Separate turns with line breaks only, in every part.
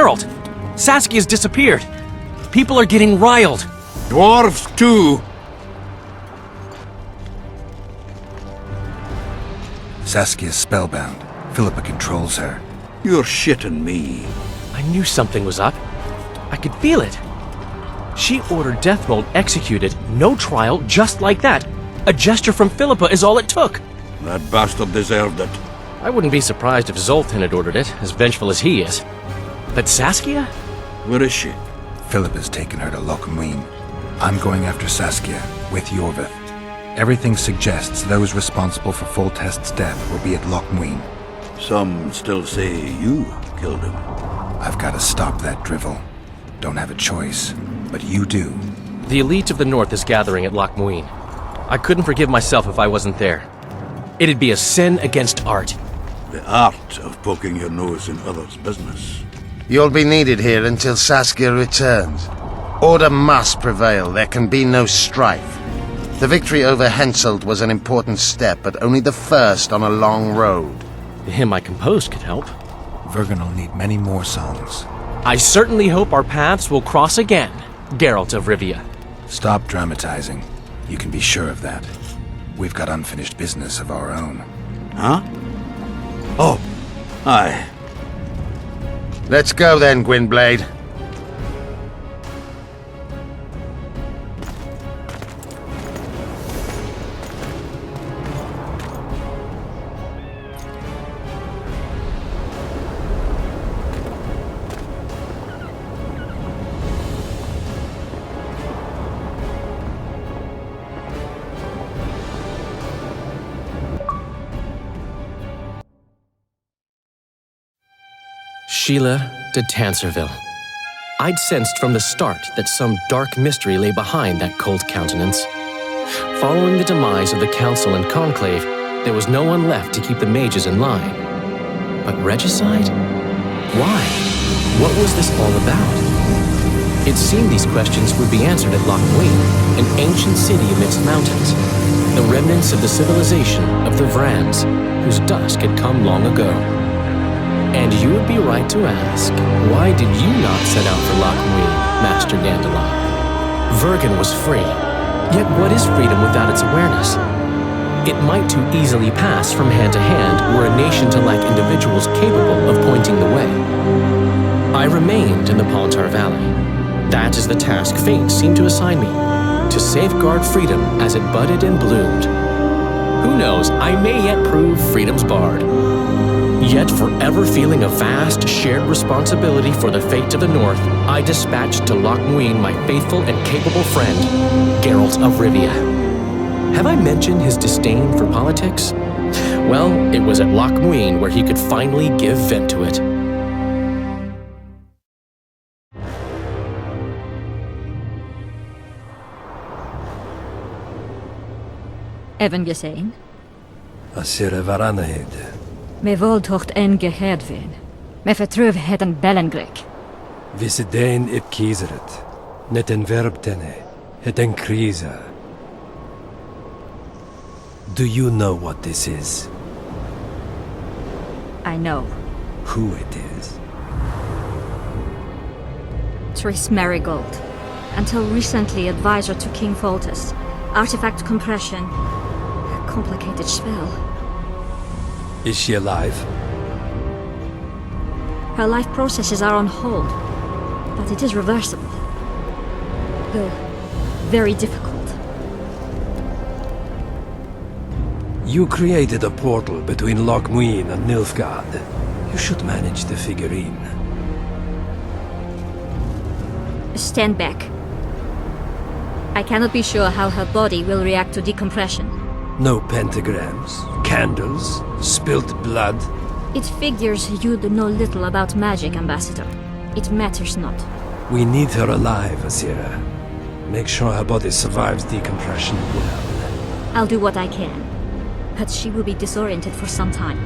Geralt! Saskia's disappeared. People are getting riled.
Dwarves, too.
Saskia's spellbound. Philippa controls her.
You're shitting me.
I knew something was up. I could feel it. She ordered Deathmold executed, no trial, just like that. A gesture from Philippa is all it took.
That bastard deserved it.
I wouldn't be surprised if Zoltan had ordered it, as vengeful as he is. But Saskia?
Where is she?
Philippa's taken her to Lochmuin. I'm going after Saskia, with Yorvith. Everything suggests those responsible for Foltest's death will be at Lochmuin.
Some still say you killed him.
I've got to stop that drivel. Don't have a choice, but you do.
The elite of the North is gathering at Lochmuin. I couldn't forgive myself if I wasn't there. It'd be a sin against art.
The art of poking your nose in others' business.
You'll be needed here until Saskia returns. Order must prevail. There can be no strife. The victory over Henselt was an important step, but only the first on a long road.
The hymn I composed could help.
Vergen will need many more songs.
I certainly hope our paths will cross again, Geralt of Rivia.
Stop dramatizing. You can be sure of that. We've got unfinished business of our own.
Huh? Oh, aye.
Let's go then, Gwynblade.
Sheila de Tanserville. I'd sensed from the start that some dark mystery lay behind that cold countenance. Following the demise of the Council and Conclave, there was no one left to keep the mages in line. But regicide? Why? What was this all about? It seemed these questions would be answered at Lochmuin, an ancient city amidst mountains, the remnants of the civilization of the Vrans, whose dusk had come long ago. And you would be right to ask, why did you not set out for Lochmuin, Master Dandelion? Vergen was free, yet what is freedom without its awareness? It might too easily pass from hand to hand were a nation to lack individuals capable of pointing the way. I remained in the Pontar Valley. That is the task fate seemed to assign me, to safeguard freedom as it budded and bloomed. Who knows, I may yet prove freedom's bard. Yet forever feeling a vast, shared responsibility for the fate of the North, I dispatched to Lochmuin my faithful and capable friend, Geralt of Rivia. Have I mentioned his disdain for politics? Well, it was at Lochmuin where he could finally give vent to it.
Even gesehen?
Asire varanheid.
Me voltocht en geheerd wen. Me vertrouwen het een bellengrik.
Visse dein ip kiezeret. Net en verb tenne. Het en kriza. Do you know what this is?
I know.
Who it is?
Tris Marigold. Until recently advisor to King Foltest. Artifact compression. A complicated spell.
Is she alive?
Her life processes are on hold, but it is reversible. Though, very difficult.
You created a portal between Lochmuin and Nilfgaard. You should manage the figurine.
Stand back. I cannot be sure how her body will react to decompression.
No pentagrams, candles, spilt blood.
It figures you know little about magic, Ambassador. It matters not.
We need her alive, Asira. Make sure her body survives decompression well.
I'll do what I can, but she will be disoriented for some time.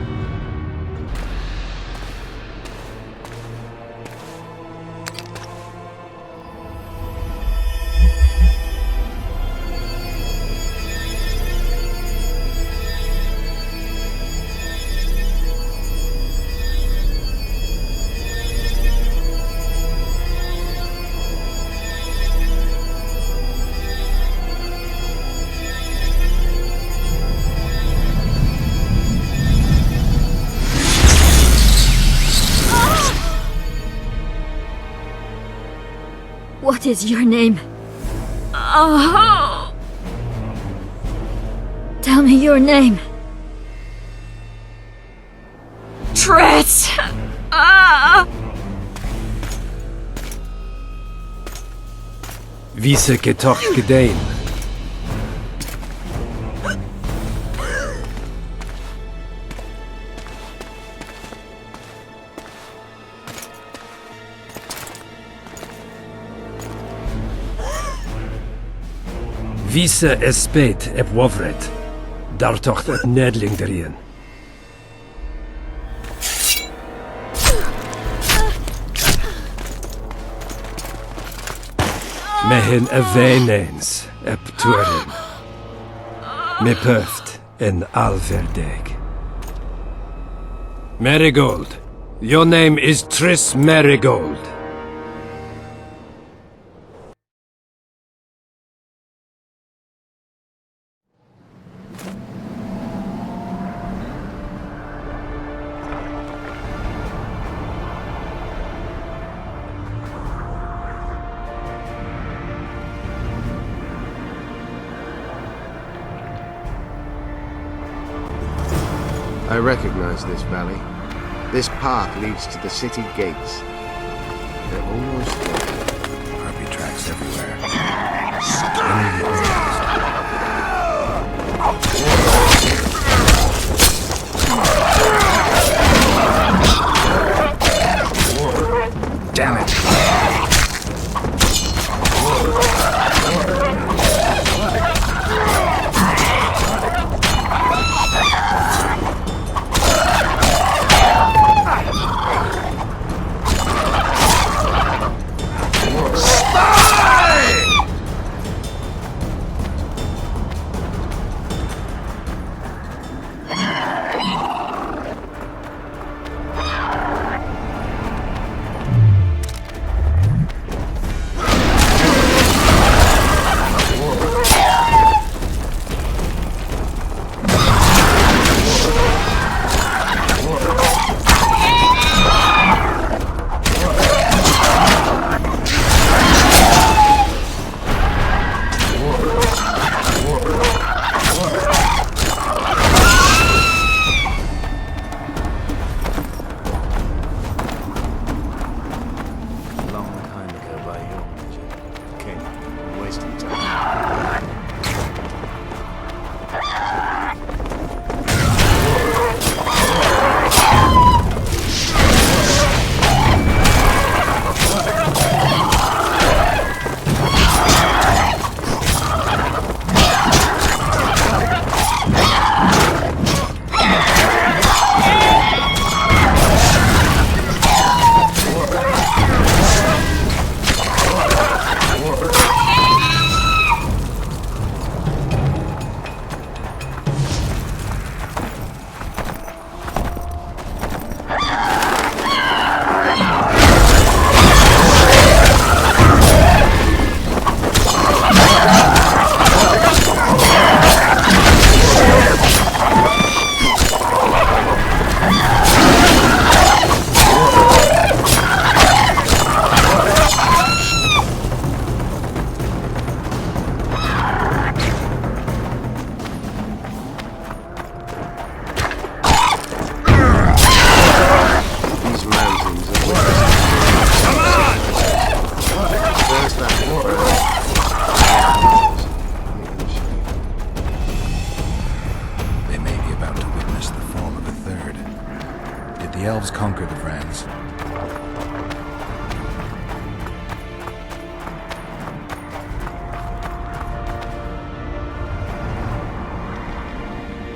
is your name? Oh! Tell me your name. Tris!
Wie getocht gedeen. Vise spät eb wovret. Daar tocht het nedling erin. Mehen eveneens eb turin. Me puft en alverdeg. Marigold. Your name is Tris Marigold.
I recognize this valley. This path leads to the city gates. They're almost there.
Harpy tracks everywhere. Damn it! elves conquered the Vrans.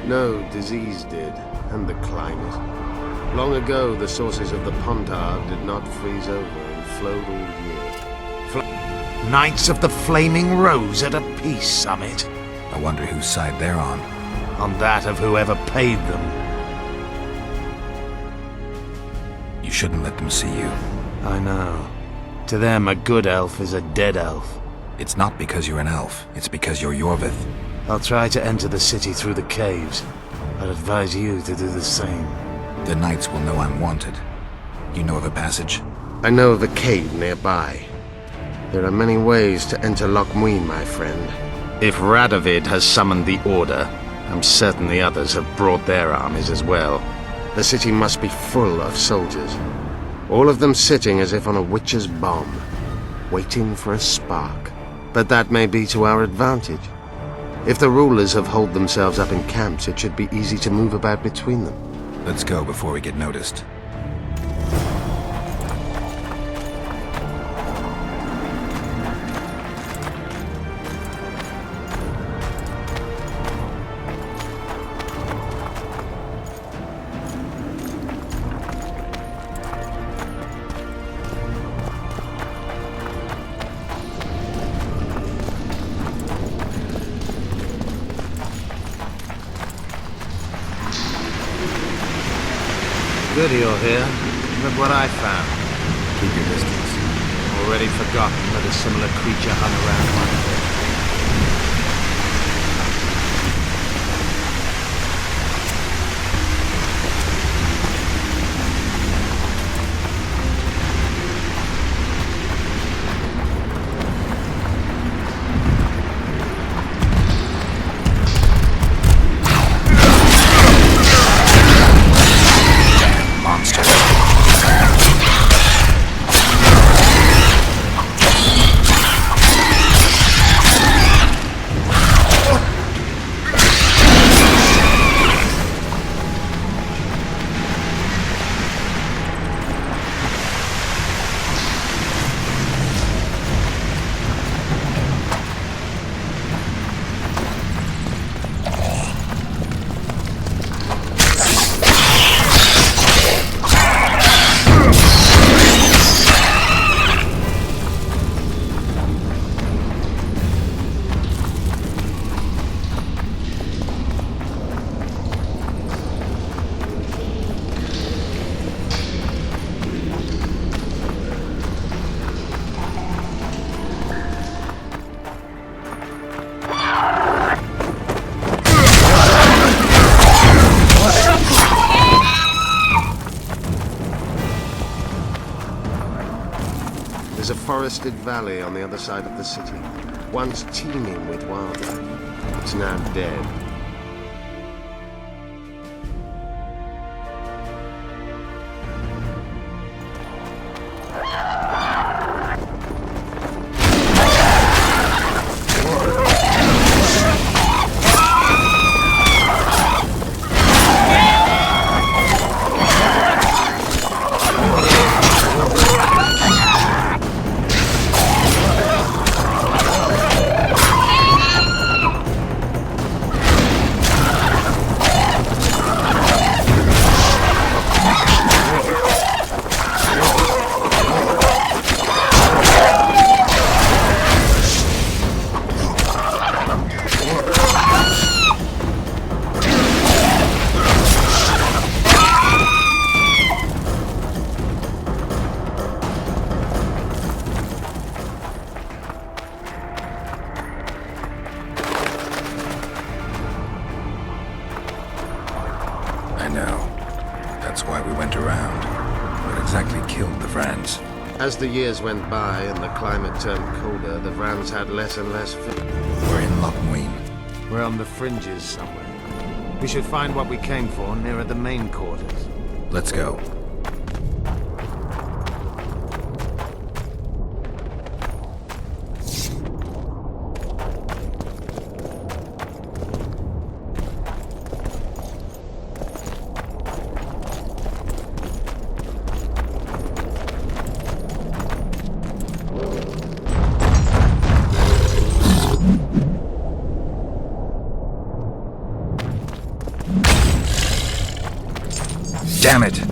No, disease did, and the climate. Long ago, the sources of the Pontar did not freeze over and flowed all year.
Knights of the Flaming Rose at a peace summit.
I wonder whose side they're on.
On that of whoever paid them.
You shouldn't let them see you.
I know. To them, a good elf is a dead elf.
It's not because you're an elf. It's because you're Yorvith.
I'll try to enter the city through the caves. I'd advise you to do the same.
The knights will know I'm wanted. You know of a passage?
I know of a cave nearby. There are many ways to enter Lochmuin, my friend. If Radovid has summoned the Order, I'm certain the others have brought their armies as well. The city must be full of soldiers, all of them sitting as if on a witch's bomb, waiting for a spark. But that may be to our advantage. If the rulers have holed themselves up in camps, it should be easy to move about between them.
Let's go before we get noticed.
Good you're here. Look what I found.
Keep your distance.
Already forgotten that a similar creature hung around my head. There's a forested valley on the other side of the city, once teeming with wildlife. It's now dead. As the years went by and the climate turned colder, the Vrans had less and less food.
We're in Lochmuin.
We're on the fringes somewhere. We should find what we came for nearer the main quarters.
Let's go. Damn it!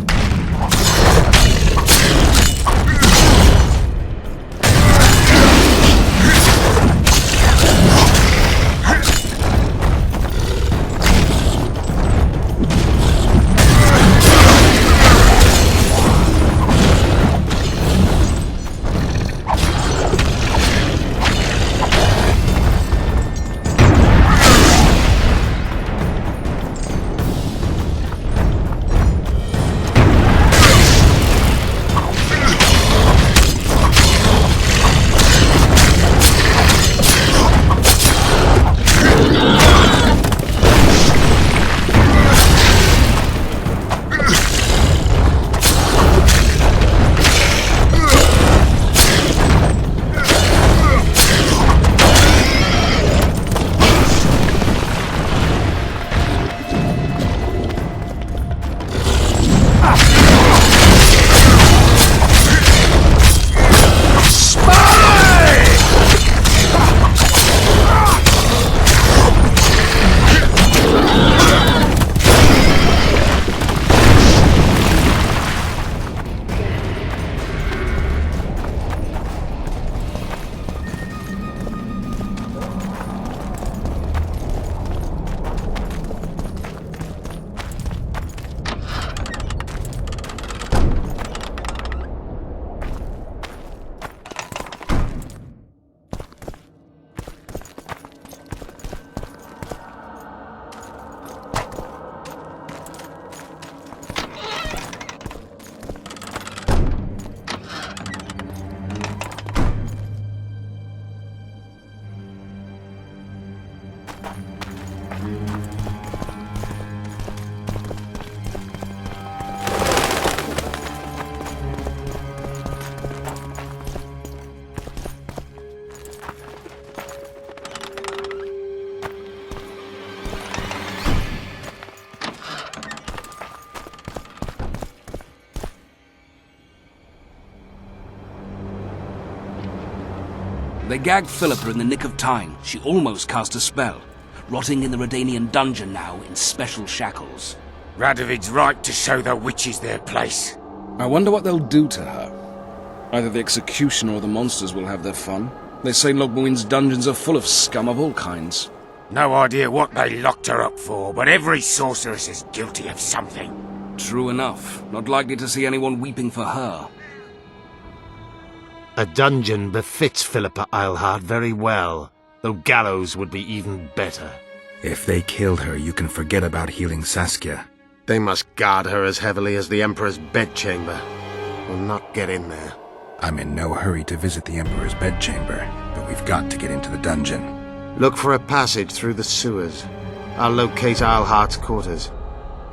They gagged Philippa in the nick of time. She almost cast a spell. Rotting in the Redanian dungeon now in special shackles.
Radovid's right to show the witches their place.
I wonder what they'll do to her. Either the executioner or the monsters will have their fun. They say Logmuin's dungeons are full of scum of all kinds.
No idea what they locked her up for, but every sorceress is guilty of something.
True enough. Not likely to see anyone weeping for her.
A dungeon befits Philippa Eilhart very well, though gallows would be even better.
If they killed her, you can forget about healing Saskia.
They must guard her as heavily as the Emperor's bedchamber. We'll not get in there.
I'm in no hurry to visit the Emperor's bedchamber, but we've got to get into the dungeon.
Look for a passage through the sewers. I'll locate Eilhart's quarters.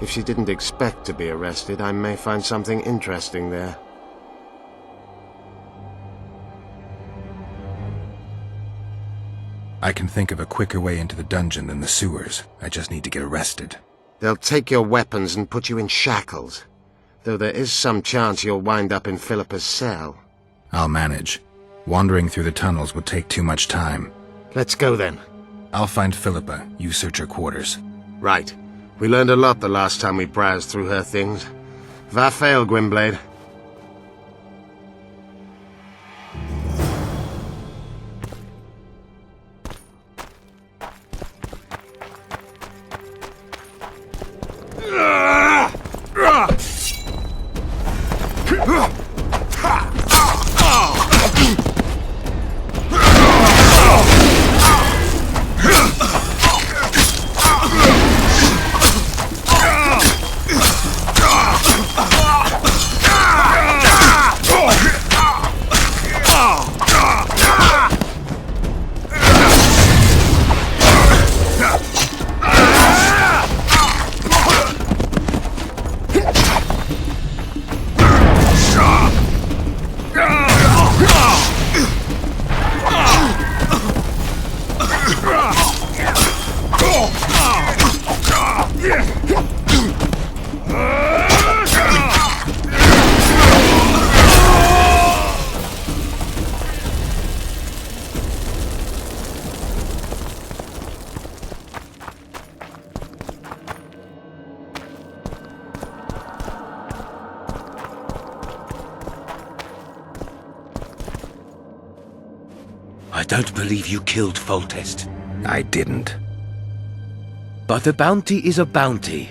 If she didn't expect to be arrested, I may find something interesting there.
I can think of a quicker way into the dungeon than the sewers. I just need to get arrested.
They'll take your weapons and put you in shackles, though there is some chance you'll wind up in Philippa's cell.
I'll manage. Wandering through the tunnels would take too much time.
Let's go then.
I'll find Philippa. You search her quarters.
Right. We learned a lot the last time we browsed through her things. Va fail, Gwynblade.
I don't believe you killed Foltest.
I didn't.
But a bounty is a bounty.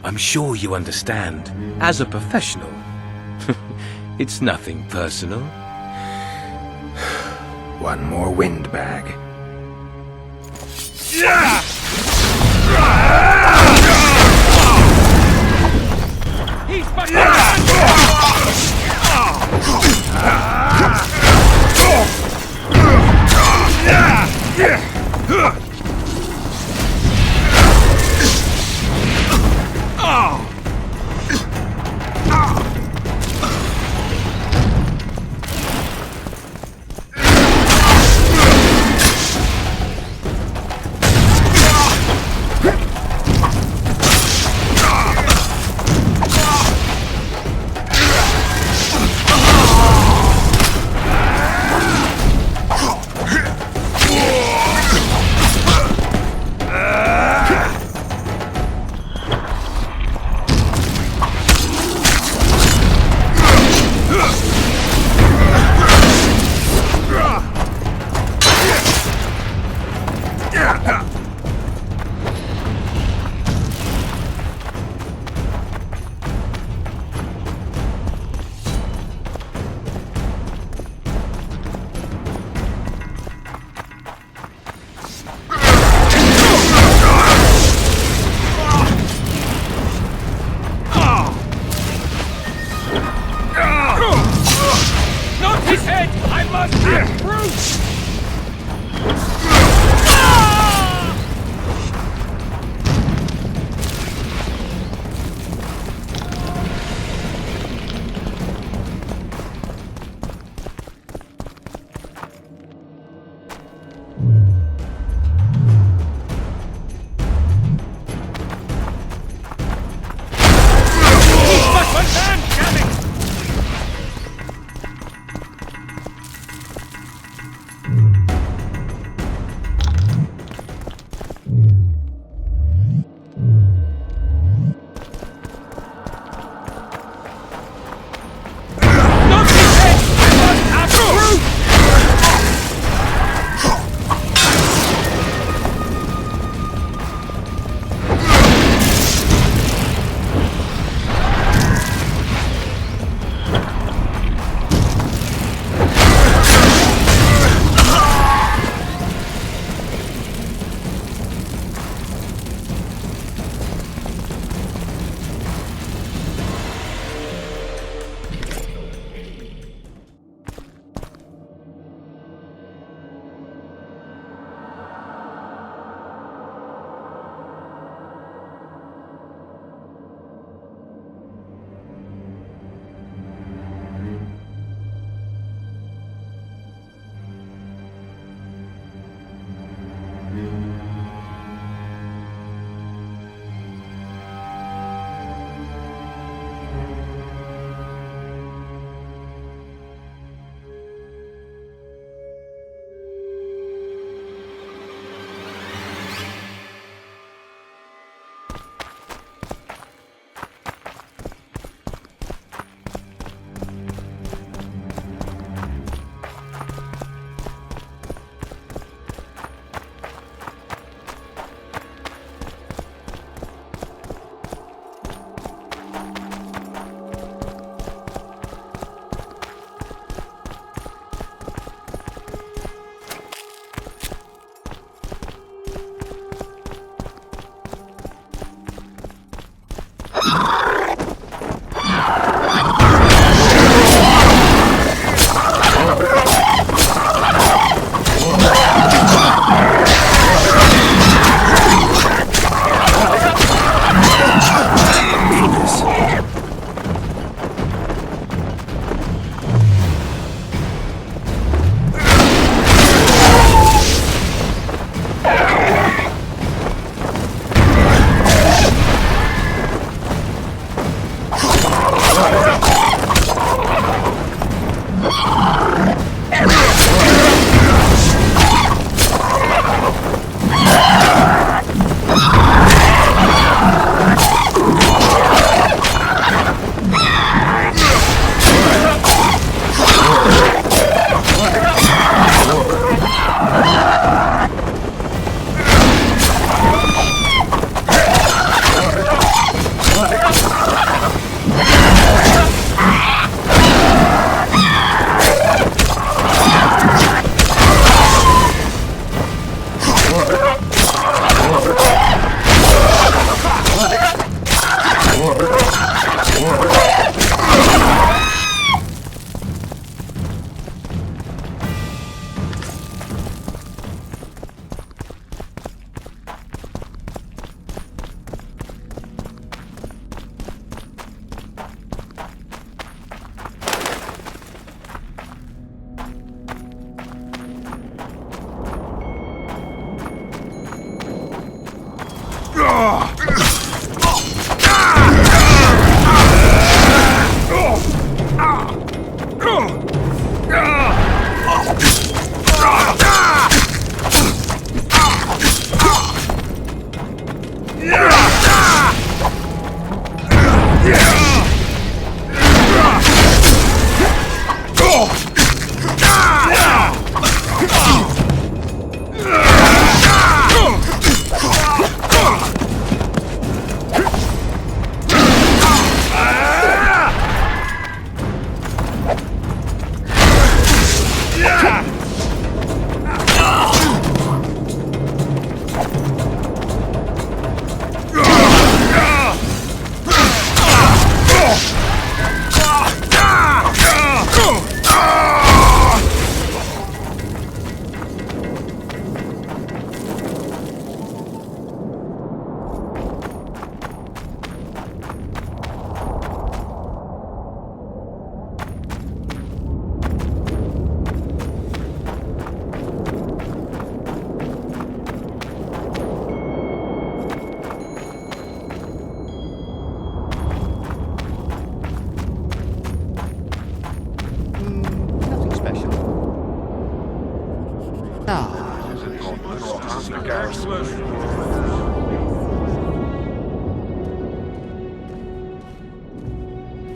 I'm sure you understand. As a professional. It's nothing personal.
One more windbag.
He's my Not his head! I must have Bruce!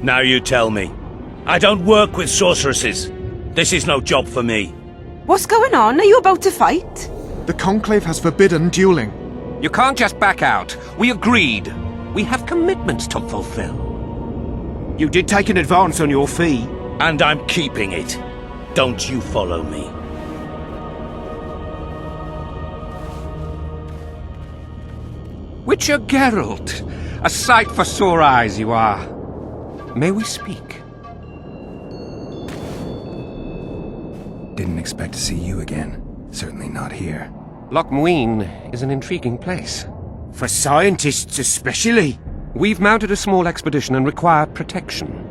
Now you tell me. I don't work with sorceresses. This is no job for me.
What's going on? Are you about to fight?
The Conclave has forbidden dueling.
You can't just back out. We agreed. We have commitments to fulfill.
You did take an advance on your fee.
And I'm keeping it. Don't you follow me.
Witcher Geralt, a sight for sore eyes you are. May we speak?
Didn't expect to see you again. Certainly not here.
Lochmuin is an intriguing place.
For scientists especially.
We've mounted a small expedition and require protection.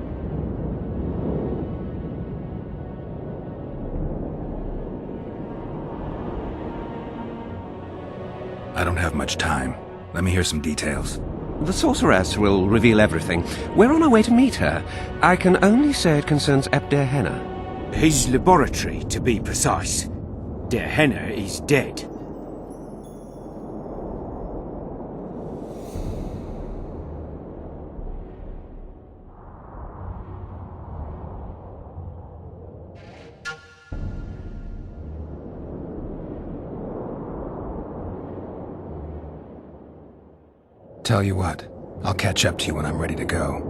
I don't have much time. Let me hear some details.
The sorceress will reveal everything. We're on our way to meet her. I can only say it concerns Der Henna.
His laboratory, to be precise. Der Henna is dead.
Tell you what, I'll catch up to you when I'm ready to go.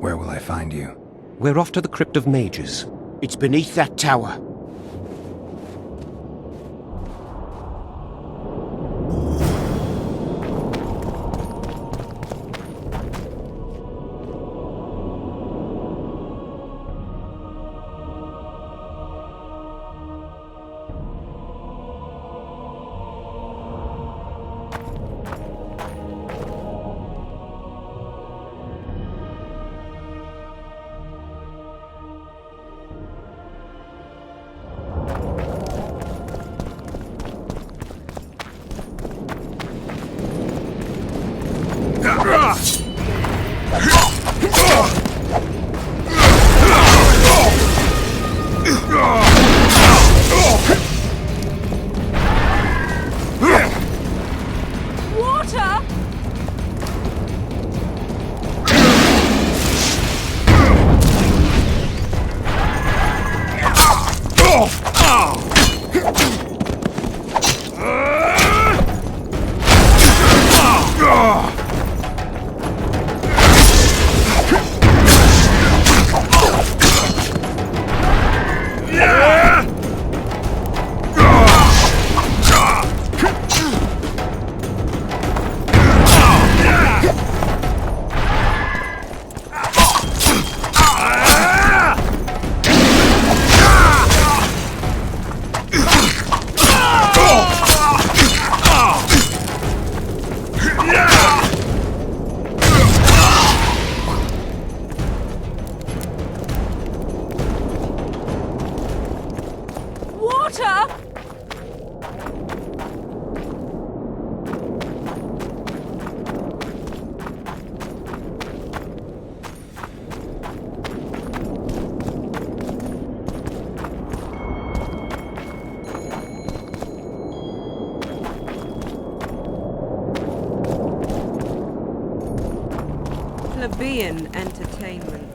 Where will I find you?
We're off to the Crypt of Mages.
It's beneath that tower.
being entertainment.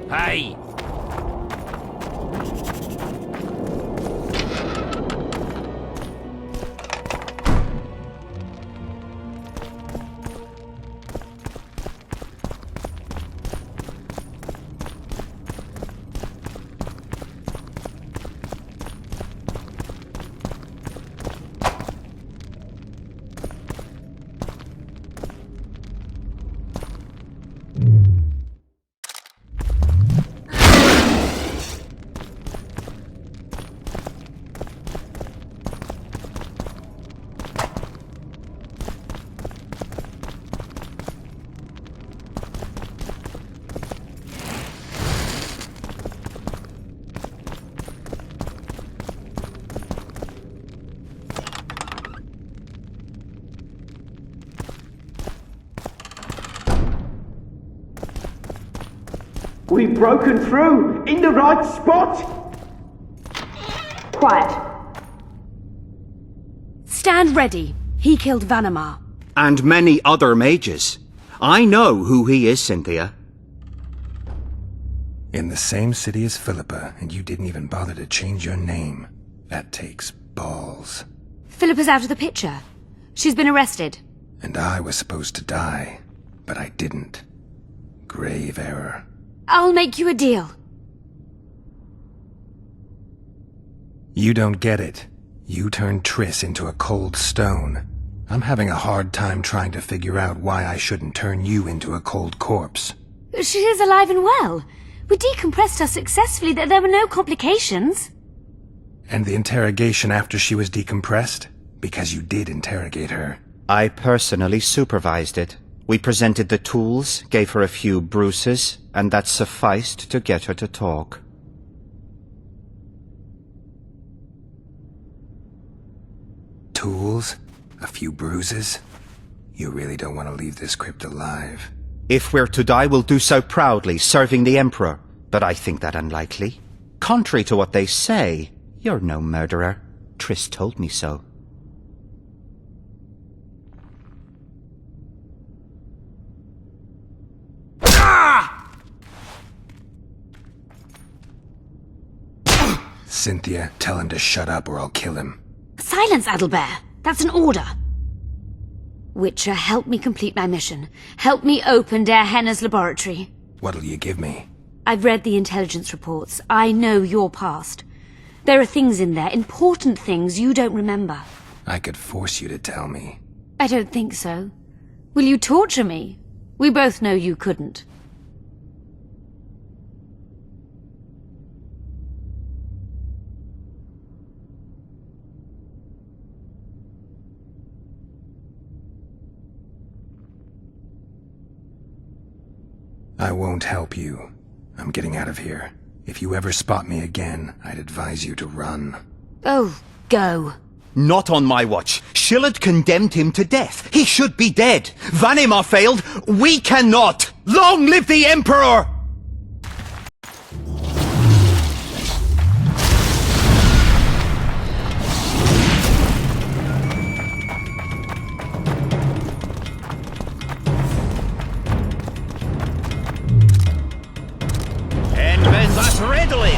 Hey!
We've broken through! In the right spot!
Quiet. Stand ready. He killed Vanamar.
And many other mages. I know who he is, Cynthia.
In the same city as Philippa, and you didn't even bother to change your name. That takes balls.
Philippa's out of the picture. She's been arrested.
And I was supposed to die, but I didn't. Grave error.
I'll make you a deal.
You don't get it. You turned Triss into a cold stone. I'm having a hard time trying to figure out why I shouldn't turn you into a cold corpse.
She is alive and well. We decompressed her successfully. There were no complications.
And the interrogation after she was decompressed? Because you did interrogate her.
I personally supervised it. We presented the tools, gave her a few bruises, and that sufficed to get her to talk.
Tools? A few bruises? You really don't want to leave this crypt alive.
If we're to die, we'll do so proudly, serving the Emperor. But I think that unlikely. Contrary to what they say, you're no murderer. Triss told me so.
Cynthia, tell him to shut up or I'll kill him.
Silence, Adelbear. That's an order. Witcher, help me complete my mission. Help me open Der Henne's laboratory.
What'll you give me?
I've read the intelligence reports. I know your past. There are things in there, important things you don't remember.
I could force you to tell me.
I don't think so. Will you torture me? We both know you couldn't.
I won't help you. I'm getting out of here. If you ever spot me again, I'd advise you to run.
Oh, go.
Not on my watch. Shillard condemned him to death. He should be dead. Vanimar failed. We cannot. Long live the Emperor! Readily!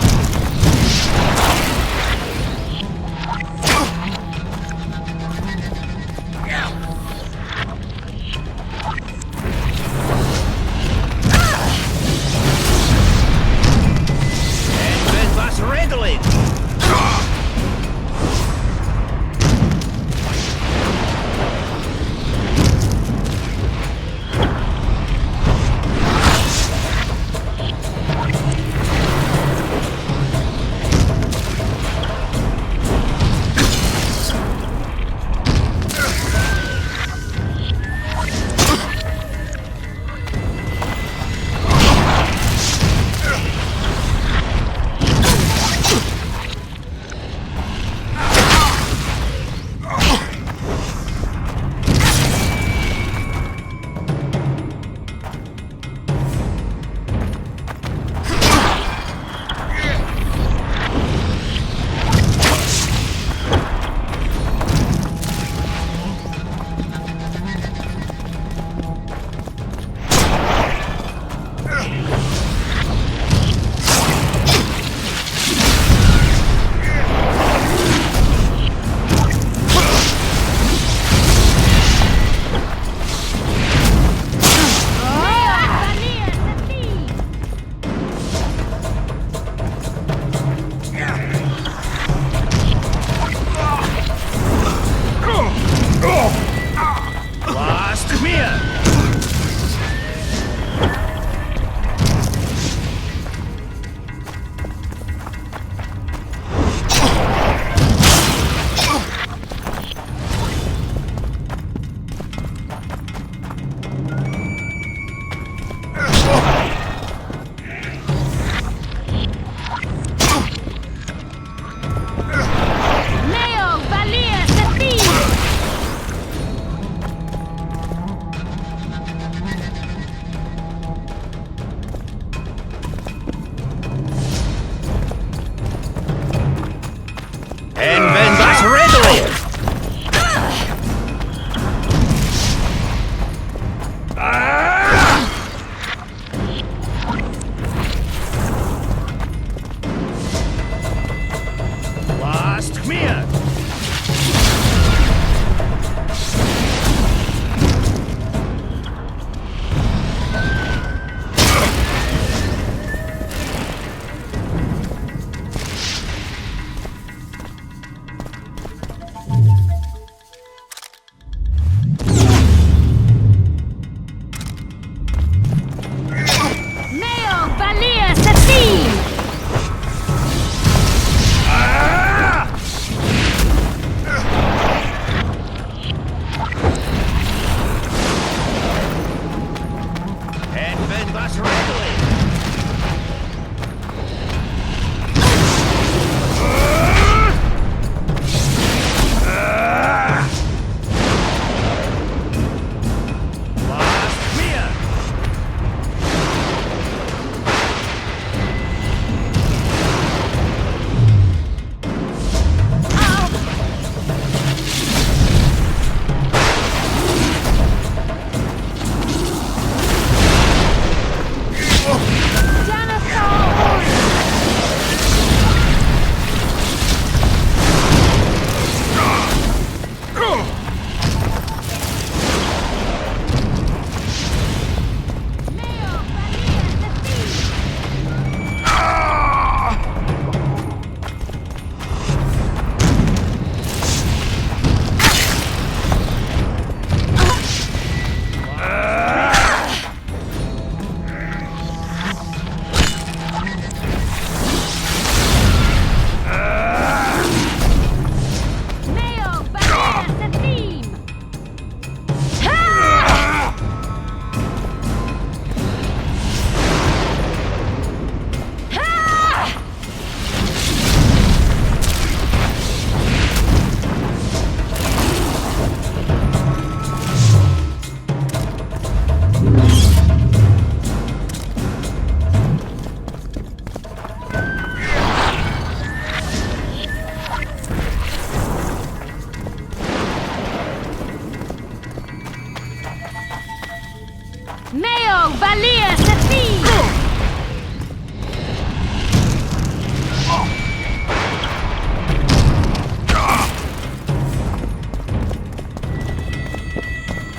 Meo valia sethi!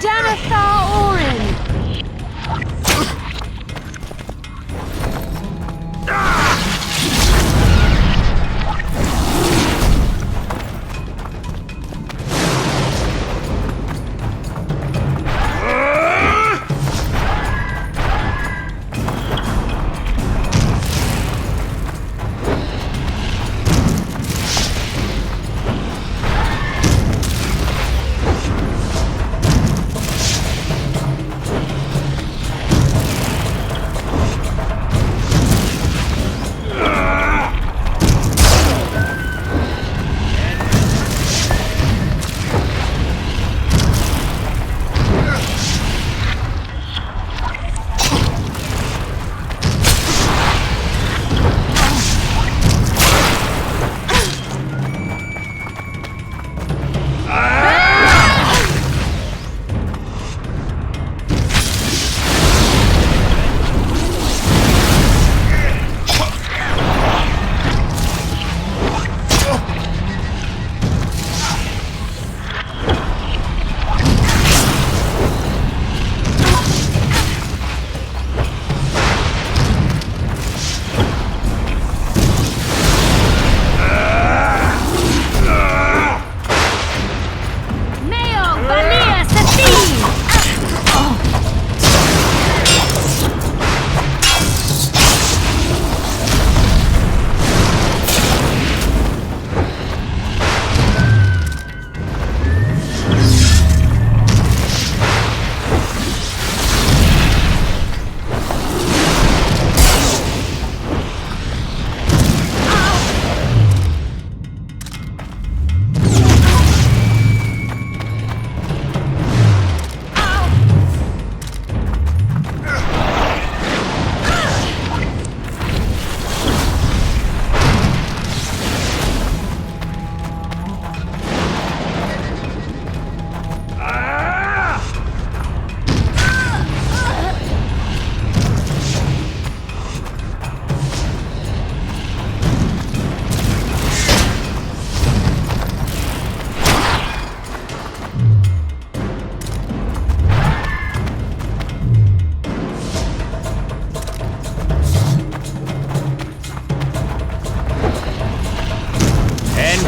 Danathar Orin!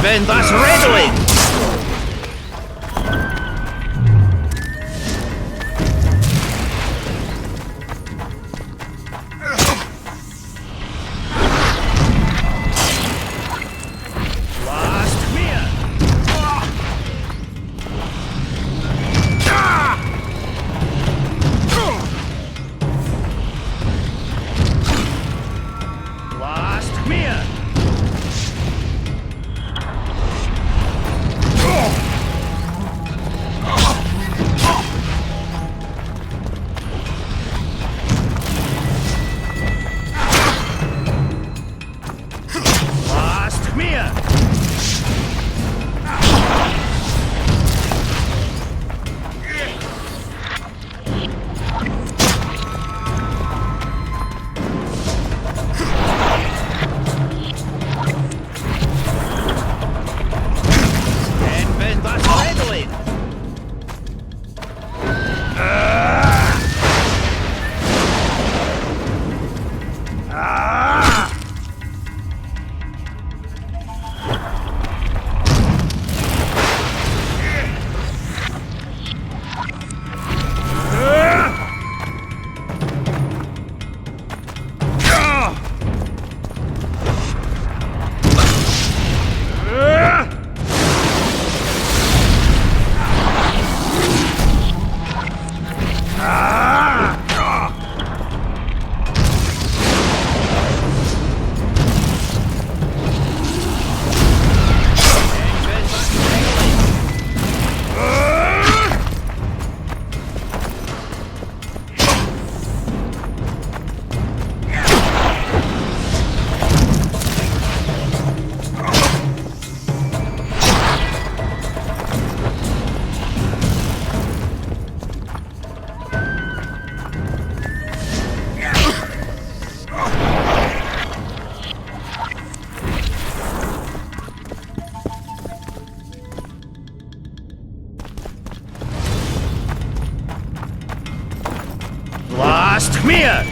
Ben das redoing! Blast mir!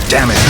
Damn it!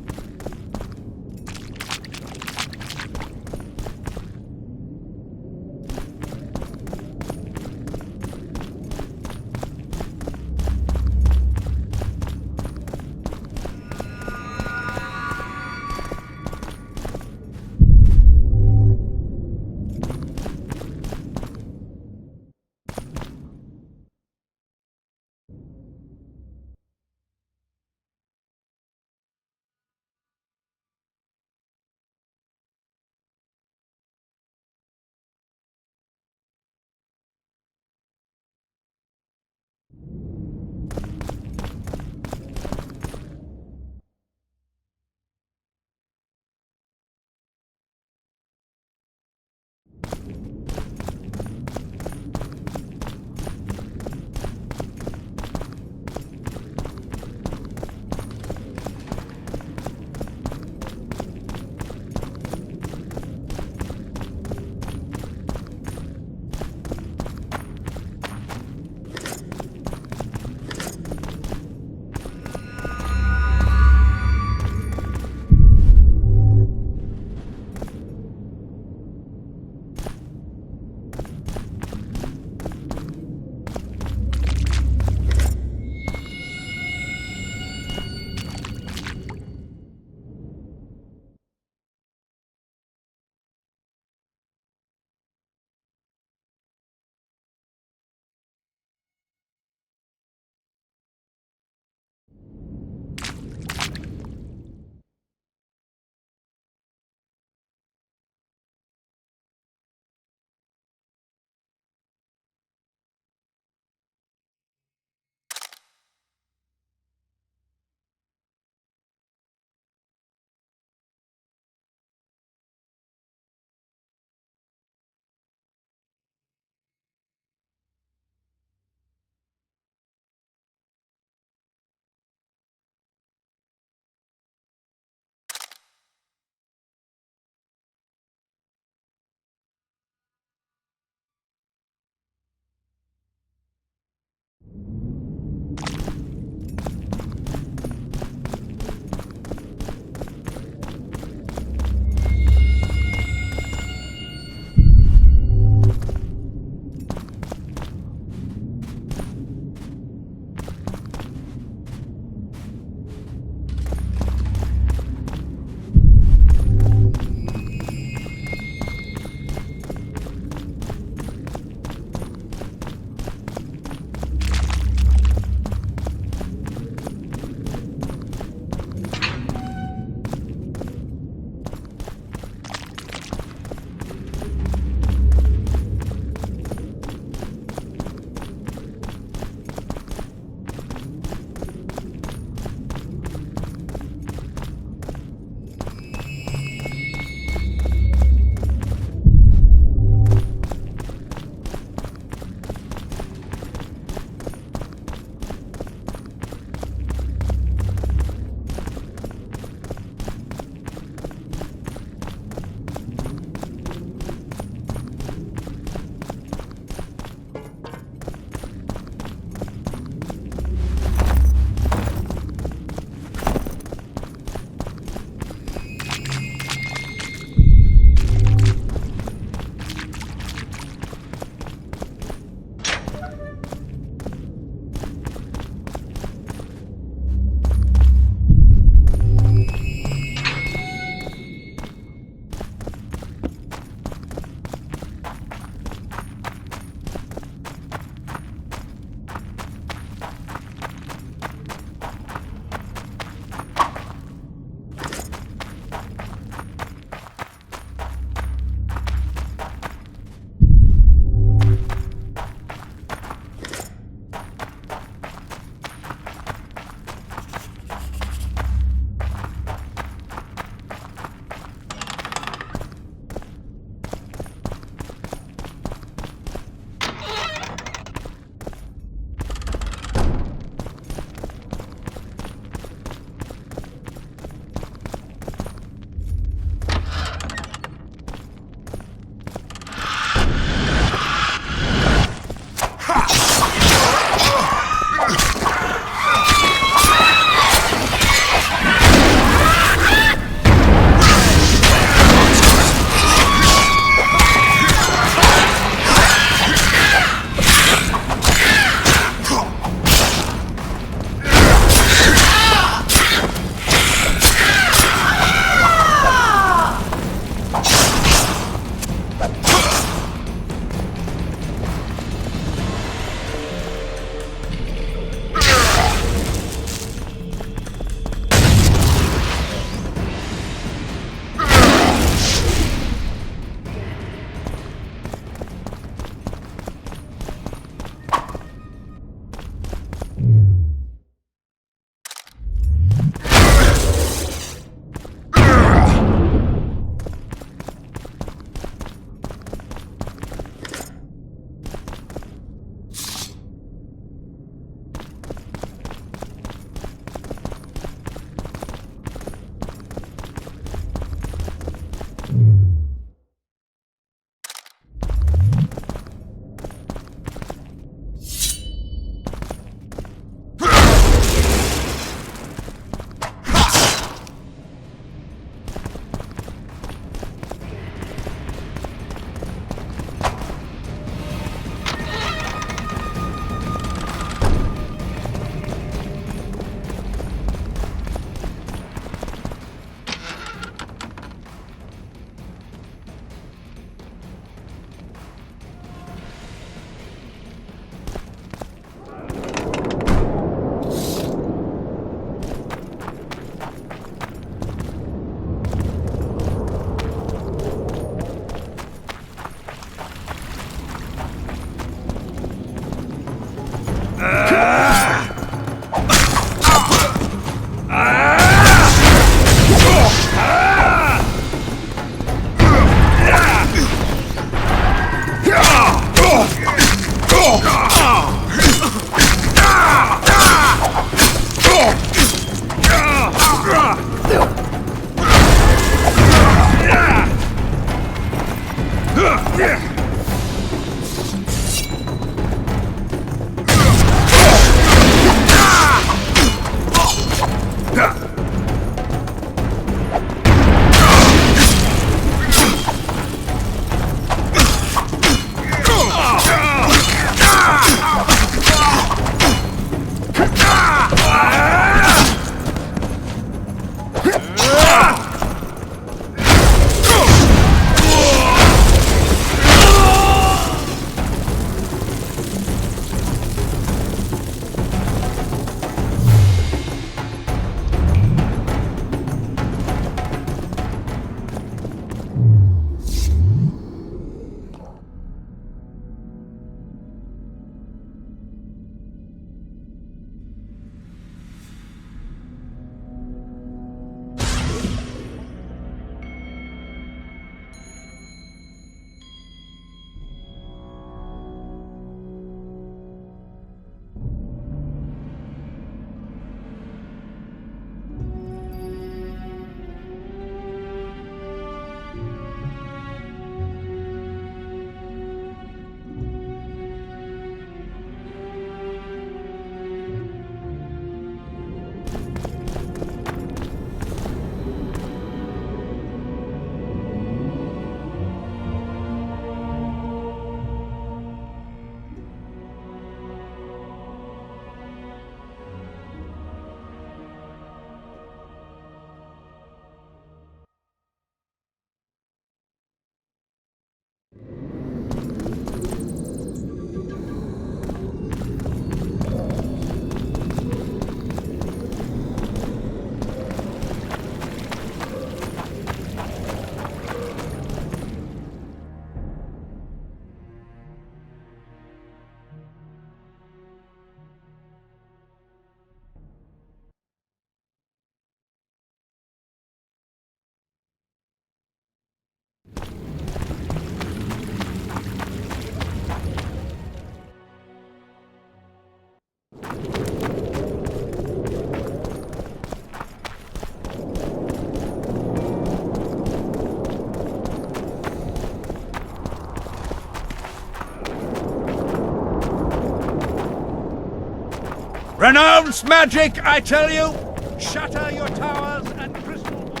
Renounce magic, I tell you! Shatter your towers and crystal walls!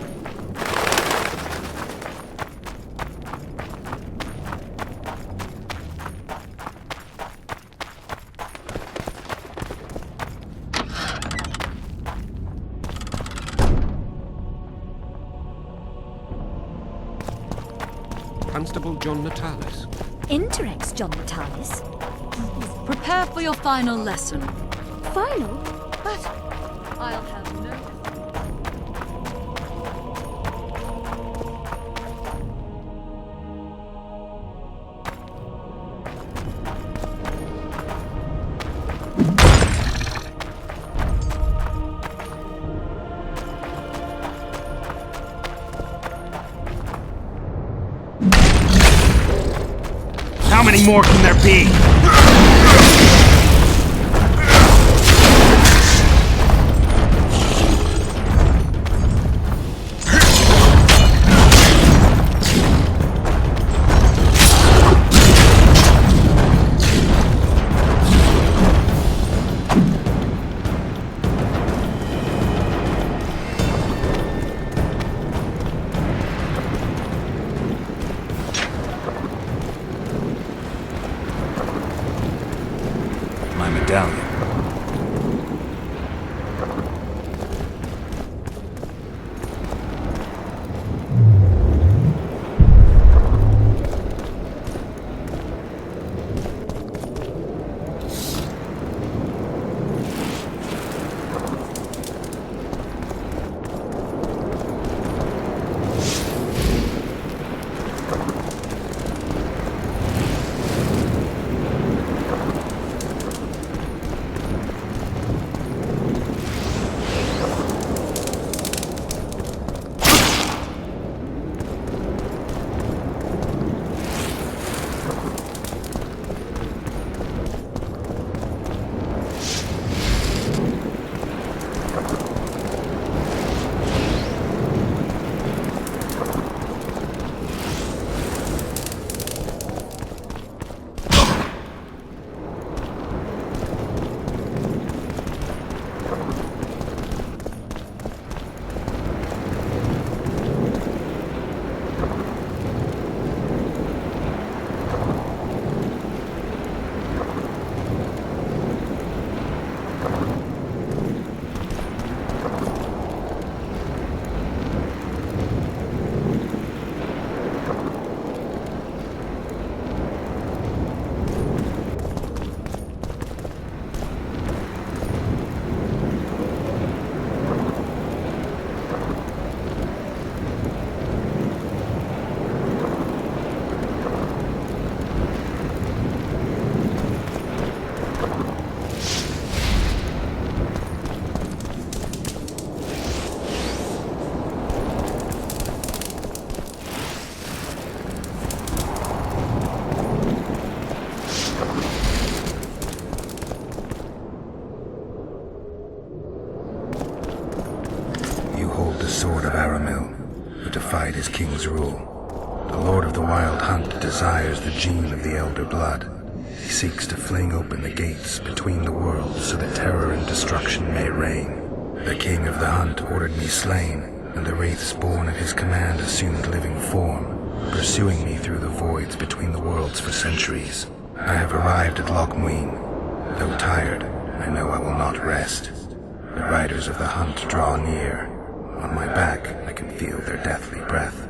Constable John Natalis.
Interex John Natalis. Prepare for your final lesson. Final? But I'll have no...
How many more can there be?
Medallion.
the Wild Hunt desires the gene of the Elder Blood. He seeks to fling open the gates between the worlds so that terror and destruction may reign. The King of the Hunt ordered me slain, and the wraiths born at his command assumed living form, pursuing me through the voids between the worlds for centuries. I have arrived at Loch Muin. Though tired, I know I will not rest. The riders of the hunt draw near. On my back, I can feel their deathly breath.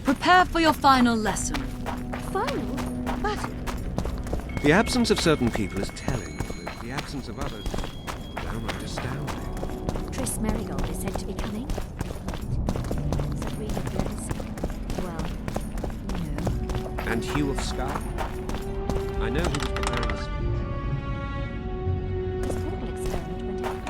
Prepare for your final lesson.
Final? But...
The absence of certain people is telling. The absence of others is downright astounding.
Tris Merigold is said to be coming. Is it really good? Well, no.
And Hugh of Scar? I know he was preparing a speech.
His portal experiment went out.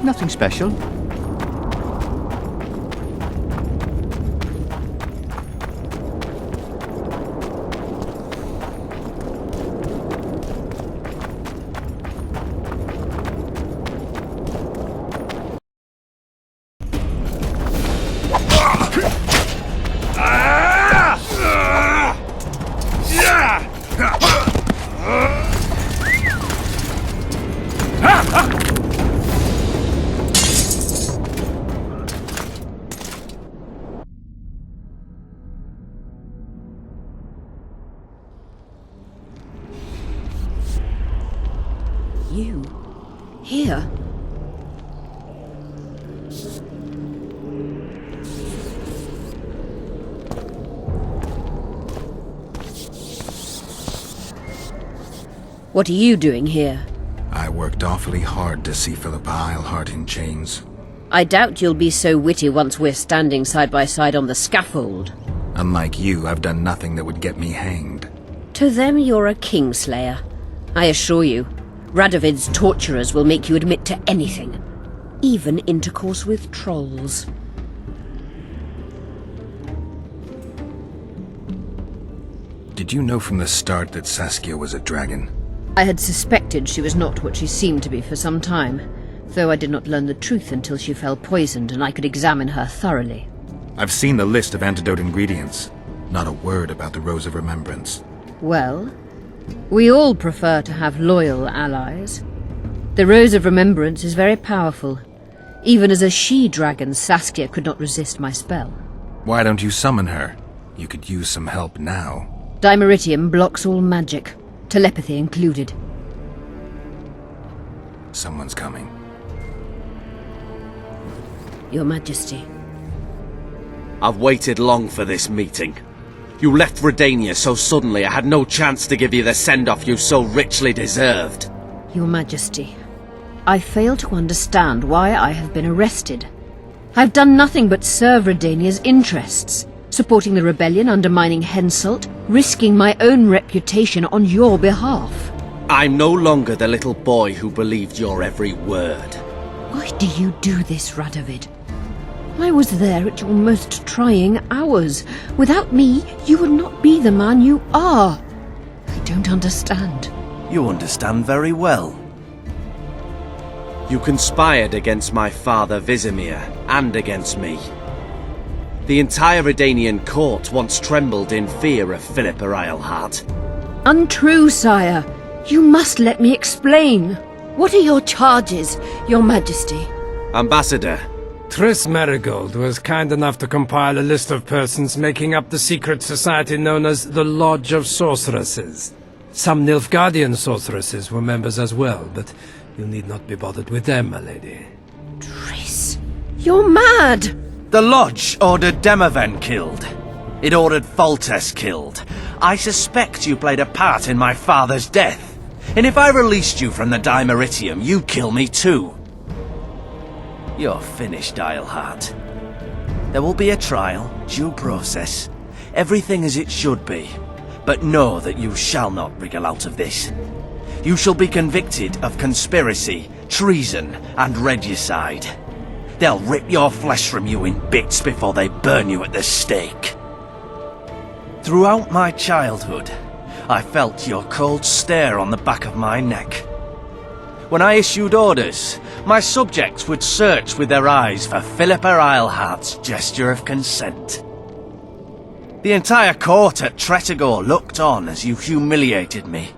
Nothing special.
You? Here? What are you doing here?
I worked awfully hard to see Philippa Eilhart in chains.
I doubt you'll be so witty once we're standing side by side on the scaffold.
Unlike you, I've done nothing that would get me hanged.
To them, you're a kingslayer. I assure you, Radovid's torturers will make you admit to anything. Even intercourse with trolls.
Did you know from the start that Saskia was a dragon?
I had suspected she was not what she seemed to be for some time, though I did not learn the truth until she fell poisoned and I could examine her thoroughly.
I've seen the list of antidote ingredients. Not a word about the Rose of Remembrance.
Well, we all prefer to have loyal allies. The Rose of Remembrance is very powerful. Even as a she-dragon, Saskia could not resist my spell.
Why don't you summon her? You could use some help now.
Dimeritium blocks all magic, telepathy included.
Someone's coming.
Your Majesty.
I've waited long for this meeting. You left Redania so suddenly I had no chance to give you the send-off you so richly deserved.
Your Majesty, I fail to understand why I have been arrested. I've done nothing but serve Redania's interests, supporting the rebellion, undermining Henselt, risking my own reputation on your behalf.
I'm no longer the little boy who believed your every word.
Why do you do this, Radovid? I was there at your most trying hours. Without me, you would not be the man you are. I don't understand.
You understand very well. You conspired against my father Vizimir, and against me. The entire Redanian court once trembled in fear of Philippa Eilhart.
Untrue, sire. You must let me explain. What are your charges, your Majesty?
Ambassador.
Triss Marigold was kind enough to compile a list of persons making up the secret society known as the Lodge of Sorceresses. Some Nilfgaardian sorceresses were members as well, but you need not be bothered with them, my lady.
Triss, you're mad!
The Lodge ordered Demoven killed. It ordered Foltest killed. I suspect you played a part in my father's death. And if I released you from the Dimeritium, you'd kill me too. You're finished, Eilhart. There will be a trial, due process, everything as it should be. But know that you shall not wriggle out of this. You shall be convicted of conspiracy, treason, and regicide. They'll rip your flesh from you in bits before they burn you at the stake. Throughout my childhood, I felt your cold stare on the back of my neck. When I issued orders, my subjects would search with their eyes for Philippa Eilhart's gesture of consent. The entire court at Tretogor looked on as you humiliated me.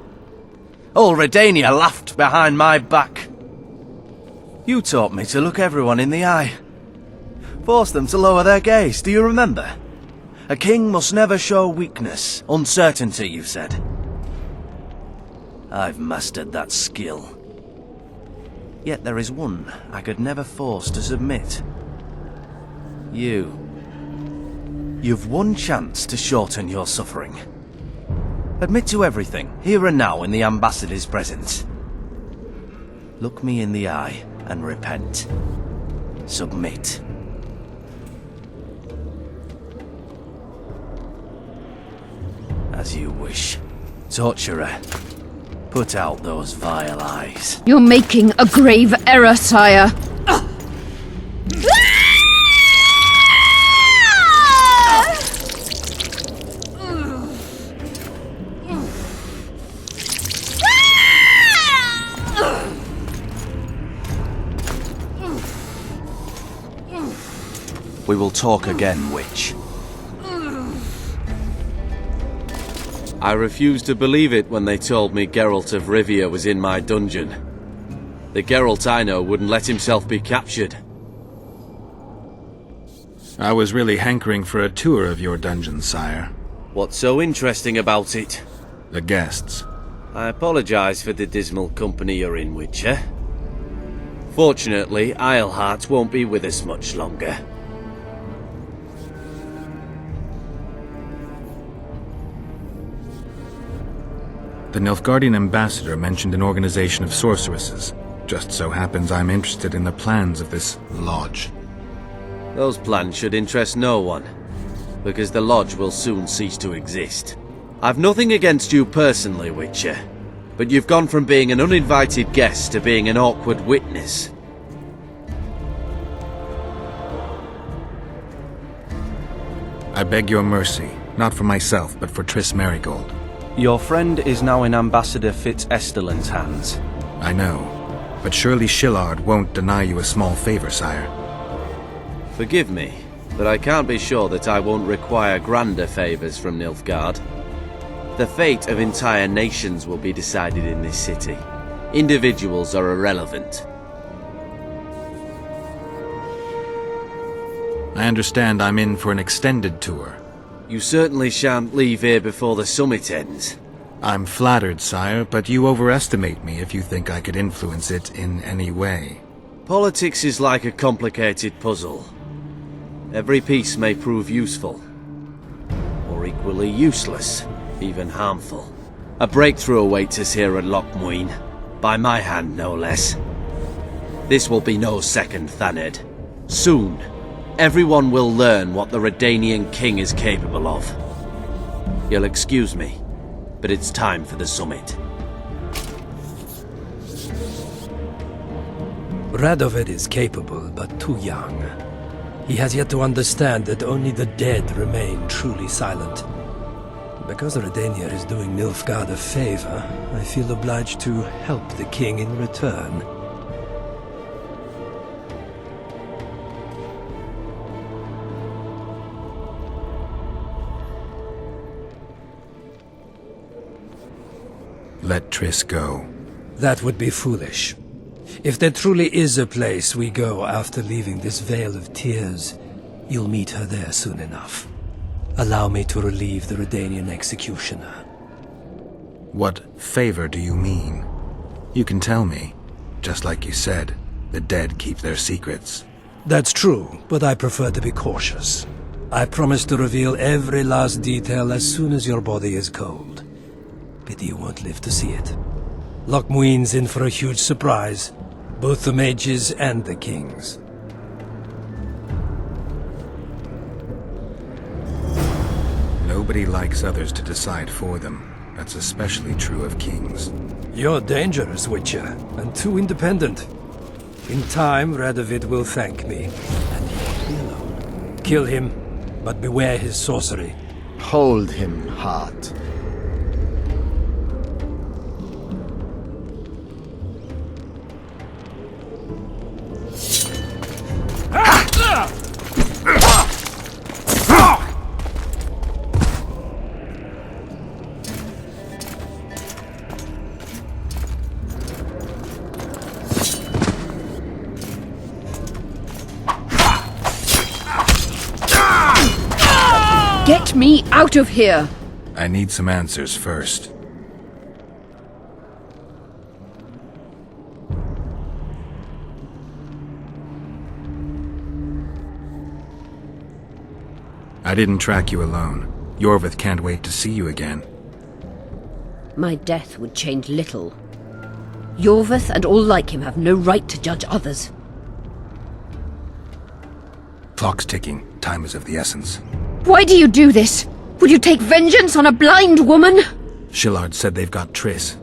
All Redania laughed behind my back. You taught me to look everyone in the eye. Forced them to lower their gaze, do you remember? A king must never show weakness, uncertainty, you said. I've mastered that skill. Yet there is one I could never force to submit. You. You've one chance to shorten your suffering. Admit to everything, here and now in the ambassador's presence. Look me in the eye and repent. Submit. As you wish. Torturer, put out those vile eyes.
You're making a grave error, sire.
We will talk again, witch.
I refused to believe it when they told me Geralt of Rivia was in my dungeon. The Geralt I know wouldn't let himself be captured.
I was really hankering for a tour of your dungeon, sire.
What's so interesting about it?
The guests.
I apologize for the dismal company you're in, Witcher. Fortunately, Eilhart won't be with us much longer.
The Nilfgaardian ambassador mentioned an organization of sorceresses. Just so happens I'm interested in the plans of this lodge.
Those plans should interest no one, because the lodge will soon cease to exist. I've nothing against you personally, Witcher, but you've gone from being an uninvited guest to being an awkward witness.
I beg your mercy, not for myself, but for Triss Merigold.
Your friend is now in Ambassador Fitz-Esterlin's hands.
I know, but surely Shillard won't deny you a small favor, sire.
Forgive me, but I can't be sure that I won't require grander favors from Nilfgaard. The fate of entire nations will be decided in this city. Individuals are irrelevant.
I understand I'm in for an extended tour.
You certainly shan't leave here before the summit ends.
I'm flattered, sire, but you overestimate me if you think I could influence it in any way.
Politics is like a complicated puzzle. Every piece may prove useful, or equally useless, even harmful. A breakthrough awaits us here at Lochmuin, by my hand no less. This will be no second Thaned. Soon, everyone will learn what the Redanian king is capable of. You'll excuse me, but it's time for the summit.
Radovid is capable, but too young. He has yet to understand that only the dead remain truly silent. Because Redania is doing Nilfgaard a favor, I feel obliged to help the king in return.
Let Triss go.
That would be foolish. If there truly is a place we go after leaving this Vale of Tears, you'll meet her there soon enough. Allow me to relieve the Redanian executioner.
What favor do you mean? You can tell me. Just like you said, the dead keep their secrets.
That's true, but I prefer to be cautious. I promise to reveal every last detail as soon as your body is cold. Pity you won't live to see it. Lochmuin's in for a huge surprise, both the mages and the kings.
Nobody likes others to decide for them. That's especially true of kings.
You're dangerous, Witcher, and too independent. In time, Radovid will thank me, and he won't be alone. Kill him, but beware his sorcery.
Hold him, Hart.
Get me out of here!
I need some answers first. I didn't track you alone. Yorvith can't wait to see you again.
My death would change little. Yorvith and all like him have no right to judge others.
Clock's ticking. Time is of the essence.
Why do you do this? Would you take vengeance on a blind woman?
Shillard said they've got Triss.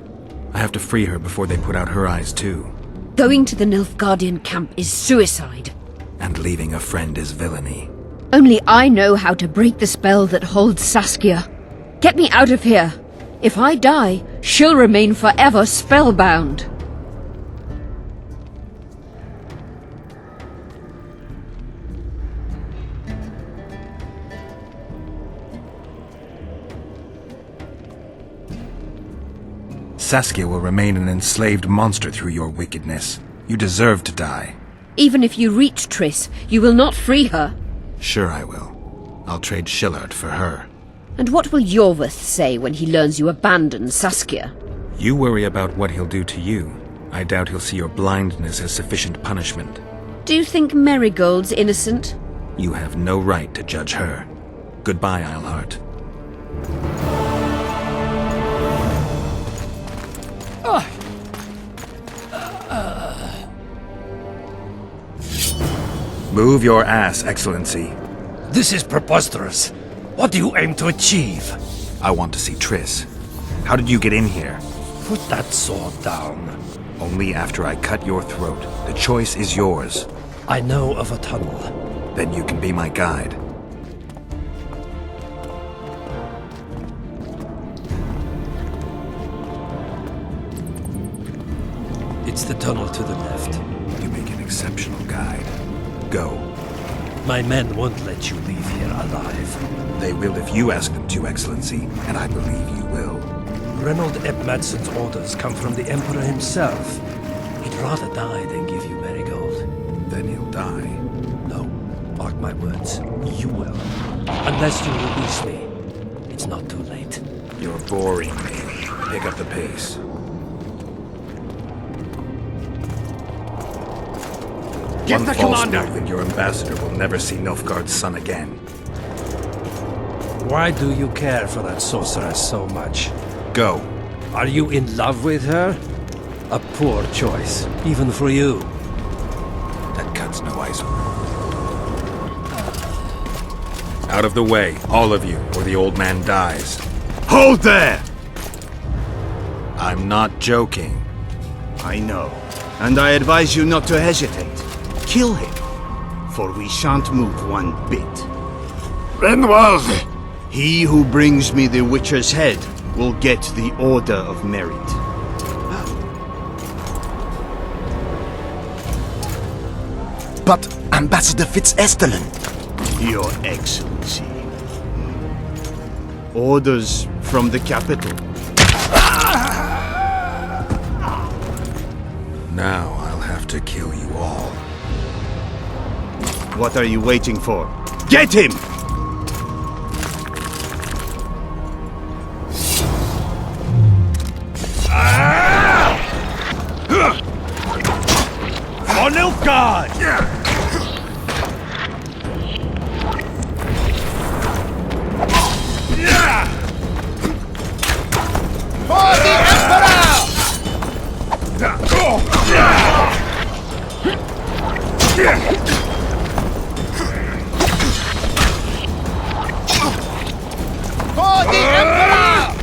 I have to free her before they put out her eyes too.
Going to the Nilfgaardian camp is suicide.
And leaving a friend is villainy.
Only I know how to break the spell that holds Saskia. Get me out of here. If I die, she'll remain forever spellbound.
Saskia will remain an enslaved monster through your wickedness. You deserve to die.
Even if you reach Triss, you will not free her.
Sure I will. I'll trade Shillard for her.
And what will Yorveth say when he learns you abandon Saskia?
You worry about what he'll do to you. I doubt he'll see your blindness as sufficient punishment.
Do you think Marigold's innocent?
You have no right to judge her. Goodbye, Eilhart. Move your ass, Excellency.
This is preposterous. What do you aim to achieve?
I want to see Triss. How did you get in here?
Put that sword down.
Only after I cut your throat. The choice is yours.
I know of a tunnel.
Then you can be my guide.
It's the tunnel to the left.
You make an exceptional guide. Go.
My men won't let you leave here alive.
They will if you ask them to, Excellency, and I believe you will.
Reynold Eb Madsen's orders come from the Emperor himself. He'd rather die than give you Marigold.
Then he'll die.
No, mark my words, you will. Unless you release me, it's not too late.
You're boring me. Pick up the pace.
Get
One
the
false
commander!
move and your ambassador will never see Nilfgaard's son again.
Why do you care for that sorceress so much?
Go.
Are you in love with her? A poor choice, even for you.
That cuts no ice. Out of the way, all of you, or the old man dies.
Hold there!
I'm not joking.
I know, and I advise you not to hesitate. Kill him, for we shan't move one bit.
Renwald!
He who brings me the Witcher's head will get the Order of Merit.
But Ambassador Fitz-Estelen...
Your Excellency. Orders from the capital.
Now I'll have to kill you all.
What are you waiting for? Get him!
For Nilfgaard!
For the Emperor! For the Emperor!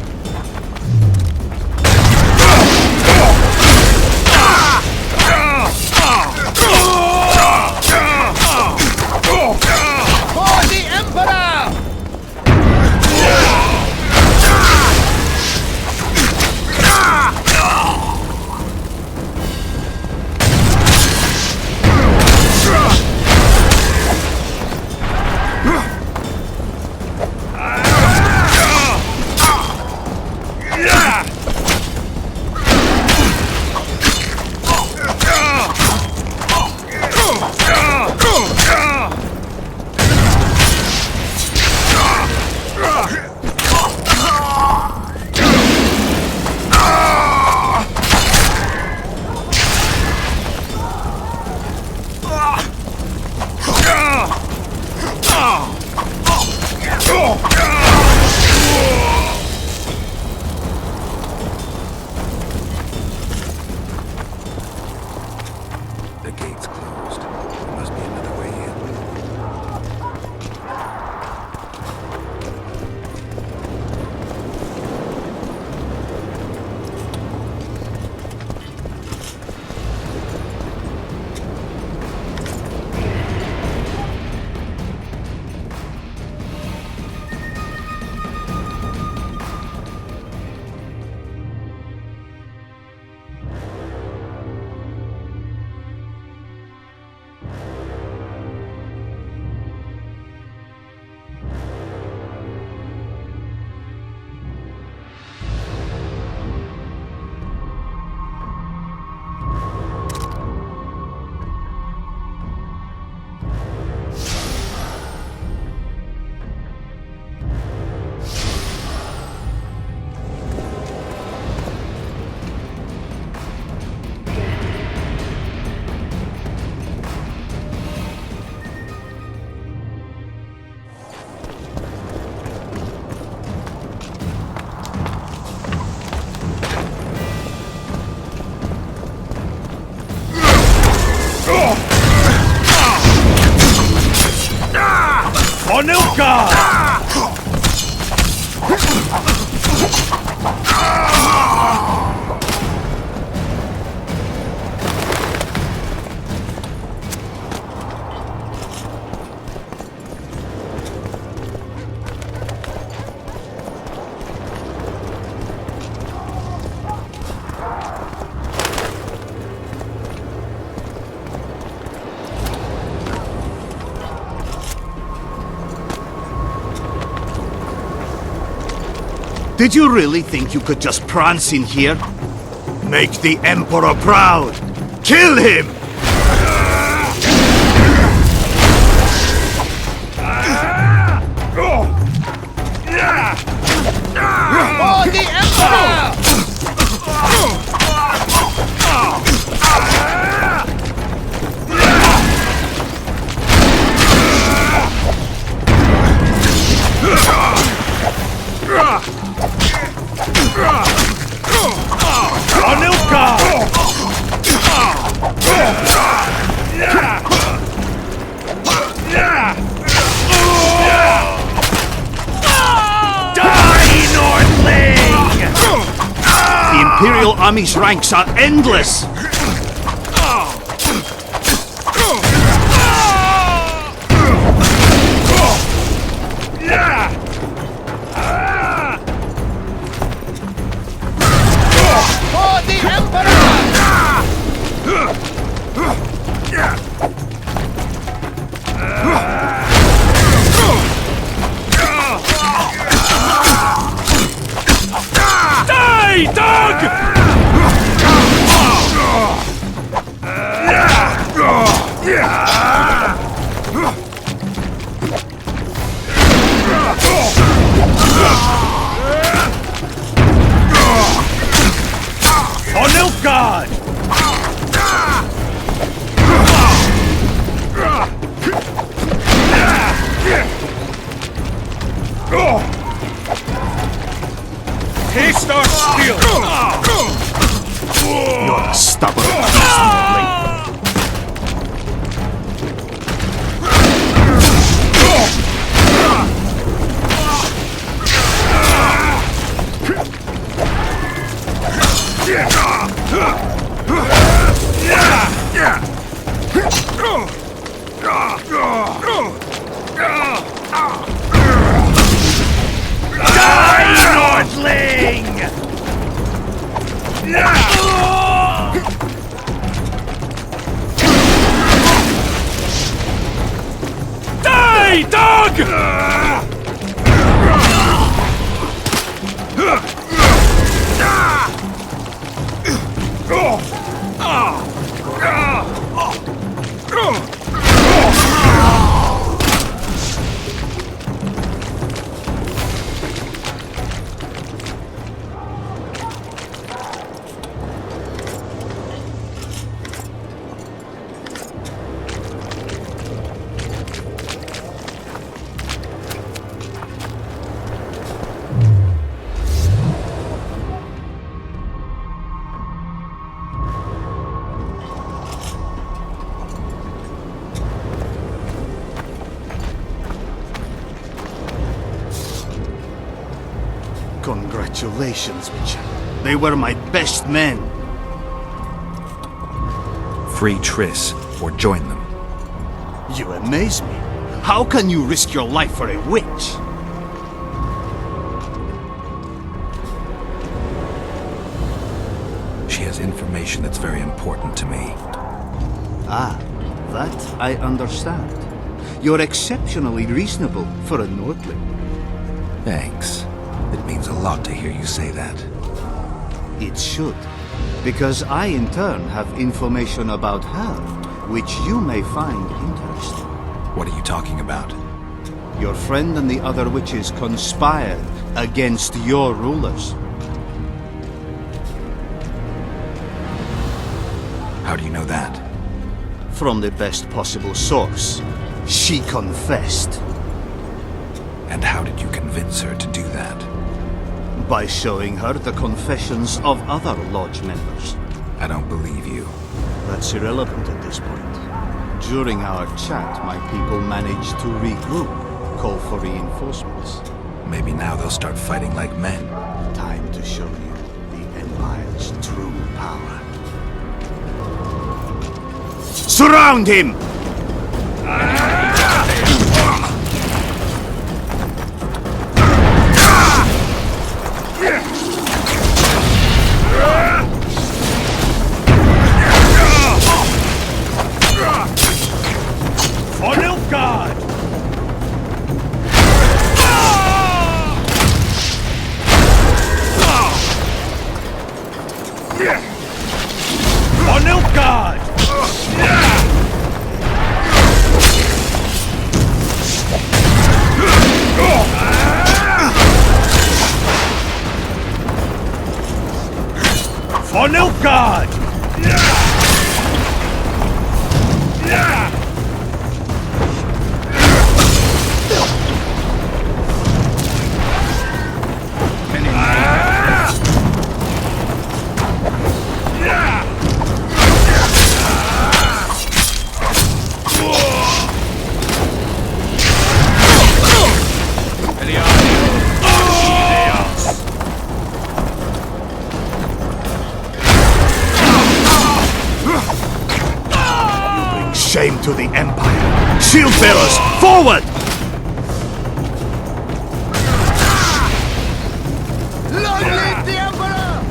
Did you really think you could just prance in here? Make the Emperor proud! Kill him!
For the Emperor!
The Imperial Army's ranks are endless!
For the Emperor!
Die, dog! On Nilfgaard! Taste our steel!
You're a stubborn beast, Morley.
Die, dog!
Congratulations, Witcher. They were my best men.
Free Triss, or join them.
You amaze me. How can you risk your life for a witch?
She has information that's very important to me.
Ah, that I understand. You're exceptionally reasonable for a Nordling.
Thanks. It means a lot to hear you say that.
It should, because I in turn have information about her, which you may find interesting.
What are you talking about?
Your friend and the other witches conspired against your rulers.
How do you know that?
From the best possible source. She confessed.
And how did you convince her to do that?
By showing her the confessions of other lodge members.
I don't believe you.
That's irrelevant at this point. During our chat, my people managed to regroup, call for reinforcements.
Maybe now they'll start fighting like men.
Time to show you the Empire's true power. Surround him!
For Nilfgaard! For Nilfgaard! Shame to the Empire! Shield bearers, forward!
Long live the Emperor!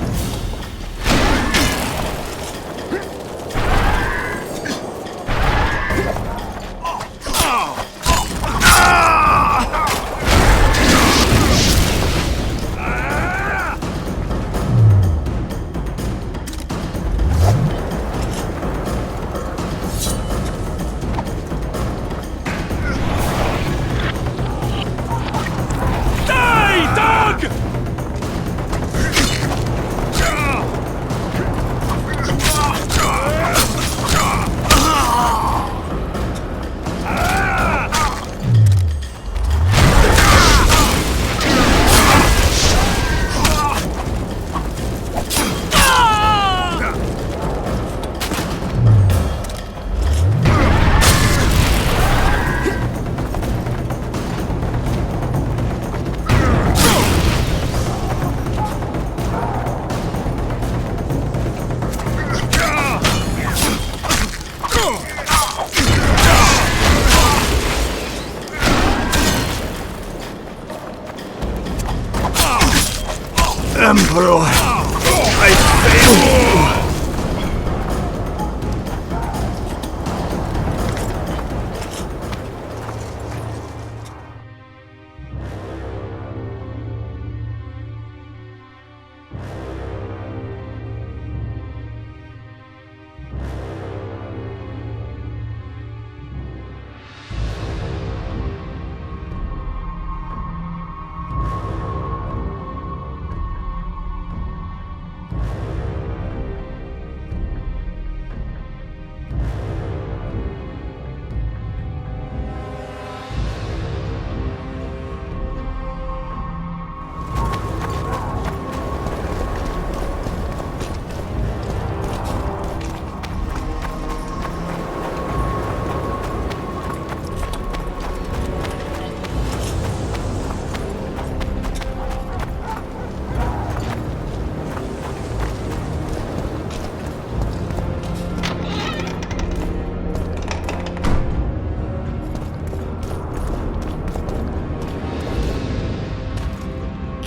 Emperor, I failed you.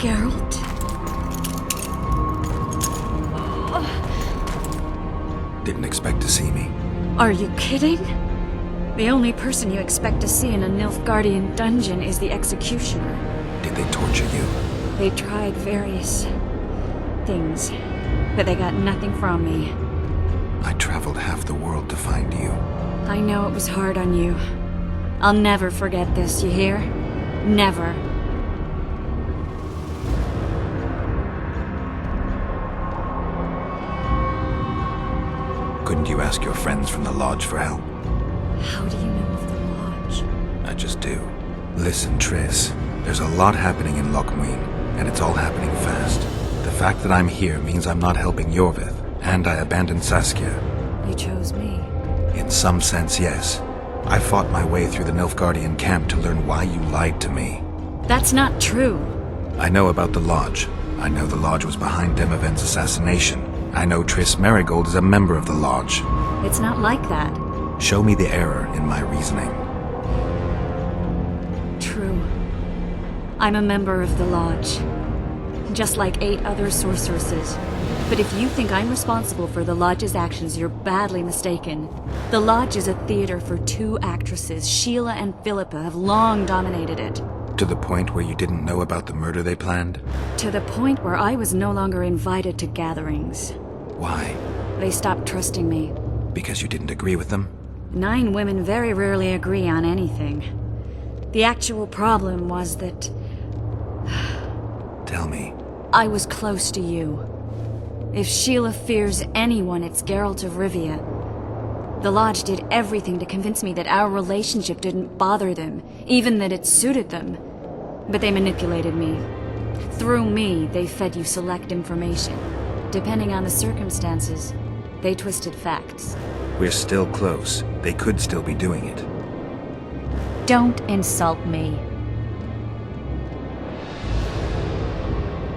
Geralt?
Didn't expect to see me.
Are you kidding? The only person you expect to see in a Nilfgaardian dungeon is the executioner.
Did they torture you?
They tried various things, but they got nothing from me.
I traveled half the world to find you.
I know it was hard on you. I'll never forget this, you hear? Never.
Couldn't you ask your friends from the Lodge for help?
How do you know of the Lodge?
I just do. Listen, Triss. There's a lot happening in Lochmuin, and it's all happening fast. The fact that I'm here means I'm not helping Yorvith, and I abandoned Saskia.
You chose me.
In some sense, yes. I fought my way through the Nilfgaardian camp to learn why you lied to me.
That's not true.
I know about the Lodge. I know the Lodge was behind Demoven's assassination. I know Triss Merigold is a member of the Lodge.
It's not like that.
Show me the error in my reasoning.
True. I'm a member of the Lodge. Just like 8 other sorceresses. But if you think I'm responsible for the Lodge's actions, you're badly mistaken. The Lodge is a theater for 2 actresses. Sheila and Philippa have long dominated it.
To the point where you didn't know about the murder they planned?
To the point where I was no longer invited to gatherings.
Why?
They stopped trusting me.
Because you didn't agree with them?
9 women very rarely agree on anything. The actual problem was that...
Tell me.
I was close to you. If Sheila fears anyone, it's Geralt of Rivia. The Lodge did everything to convince me that our relationship didn't bother them, even that it suited them. But they manipulated me. Through me, they fed you select information. Depending on the circumstances, they twisted facts.
We're still close. They could still be doing it.
Don't insult me.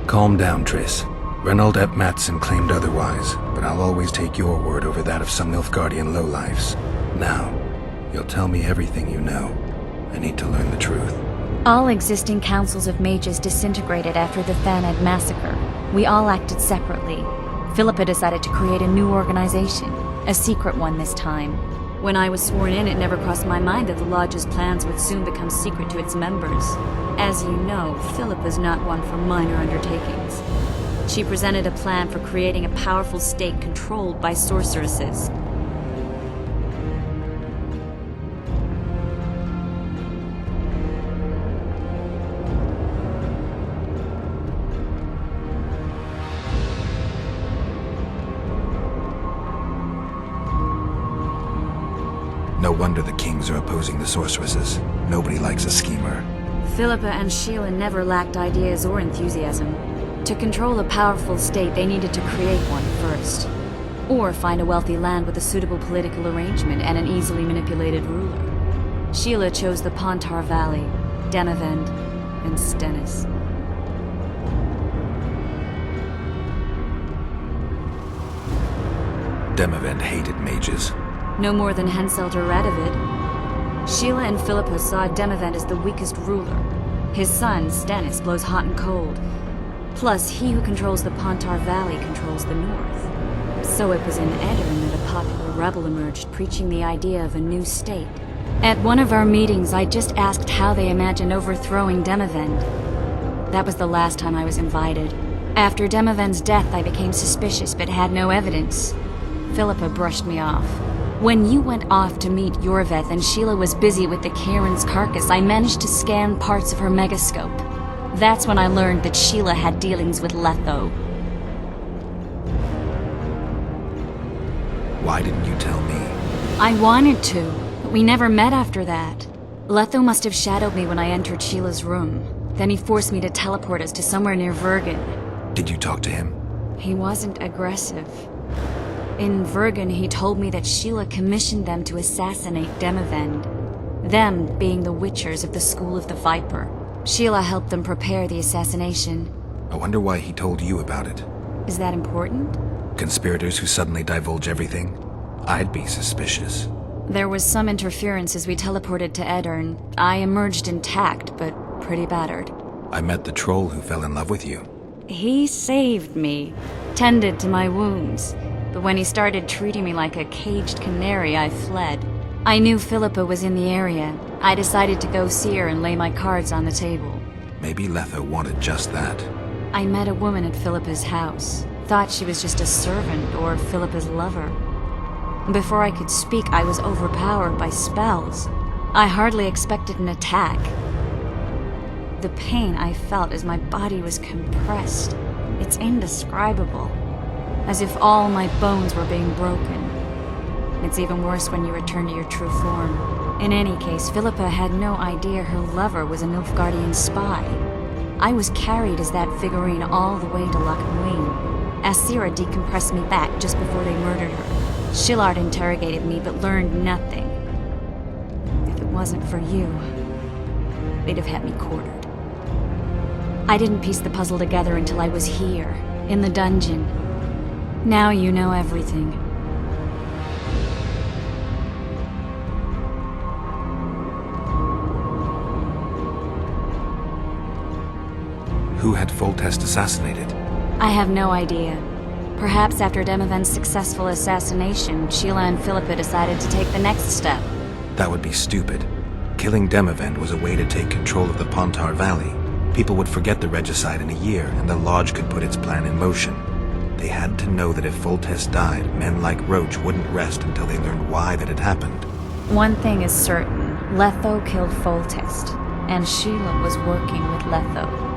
Calm down, Triss. Reynold Ep Matson claimed otherwise, but I'll always take your word over that of some Nilfgaardian lowlifes. Now, you'll tell me everything you know. I need to learn the truth.
All existing councils of mages disintegrated after the Thanad massacre. We all acted separately. Philippa decided to create a new organization, a secret one this time. When I was sworn in, it never crossed my mind that the Lodge's plans would soon become secret to its members. As you know, Philippa's not one for minor undertakings. She presented a plan for creating a powerful state controlled by sorceresses.
No wonder the kings are opposing the sorceresses. Nobody likes a schemer.
Philippa and Sheila never lacked ideas or enthusiasm. To control a powerful state, they needed to create one first. Or find a wealthy land with a suitable political arrangement and an easily manipulated ruler. Sheila chose the Pontar Valley, Demavend, and Stennis.
Demavend hated mages.
No more than Henselt or Radovid. Sheila and Philippa saw Demavend as the weakest ruler. His son, Stennis, blows hot and cold. Plus, he who controls the Pontar Valley controls the north. So it was in Edirn that a popular rebel emerged, preaching the idea of a new state. At one of our meetings, I just asked how they imagined overthrowing Demavend. That was the last time I was invited. After Demavend's death, I became suspicious but had no evidence. Philippa brushed me off. When you went off to meet Yorveth and Sheila was busy with the Karen's carcass, I managed to scan parts of her megascope. That's when I learned that Sheila had dealings with Letho.
Why didn't you tell me?
I wanted to, but we never met after that. Letho must have shadowed me when I entered Sheila's room. Then he forced me to teleport us to somewhere near Vergen.
Did you talk to him?
He wasn't aggressive. In Vergen, he told me that Sheila commissioned them to assassinate Demavend. Them being the Witchers of the School of the Viper. Sheila helped them prepare the assassination.
I wonder why he told you about it.
Is that important?
Conspirators who suddenly divulge everything? I'd be suspicious.
There was some interference as we teleported to Edirn. I emerged intact, but pretty battered.
I met the troll who fell in love with you.
He saved me, tended to my wounds. But when he started treating me like a caged canary, I fled. I knew Philippa was in the area. I decided to go see her and lay my cards on the table.
Maybe Letho wanted just that.
I met a woman at Philippa's house. Thought she was just a servant or Philippa's lover. Before I could speak, I was overpowered by spells. I hardly expected an attack. The pain I felt as my body was compressed. It's indescribable. As if all my bones were being broken. It's even worse when you return to your true form. In any case, Philippa had no idea her lover was a Nilfgaardian spy. I was carried as that figurine all the way to Loch Muin. Asira decompressed me back just before they murdered her. Shillard interrogated me but learned nothing. If it wasn't for you, they'd have had me quartered. I didn't piece the puzzle together until I was here, in the dungeon. Now you know everything.
Who had Foltest assassinated?
I have no idea. Perhaps after Demavend's successful assassination, Sheila and Philippa decided to take the next step.
That would be stupid. Killing Demavend was a way to take control of the Pontar Valley. People would forget the regicide in a year, and the Lodge could put its plan in motion. They had to know that if Foltest died, men like Roach wouldn't rest until they learned why that had happened.
One thing is certain. Letho killed Foltest, and Sheila was working with Letho.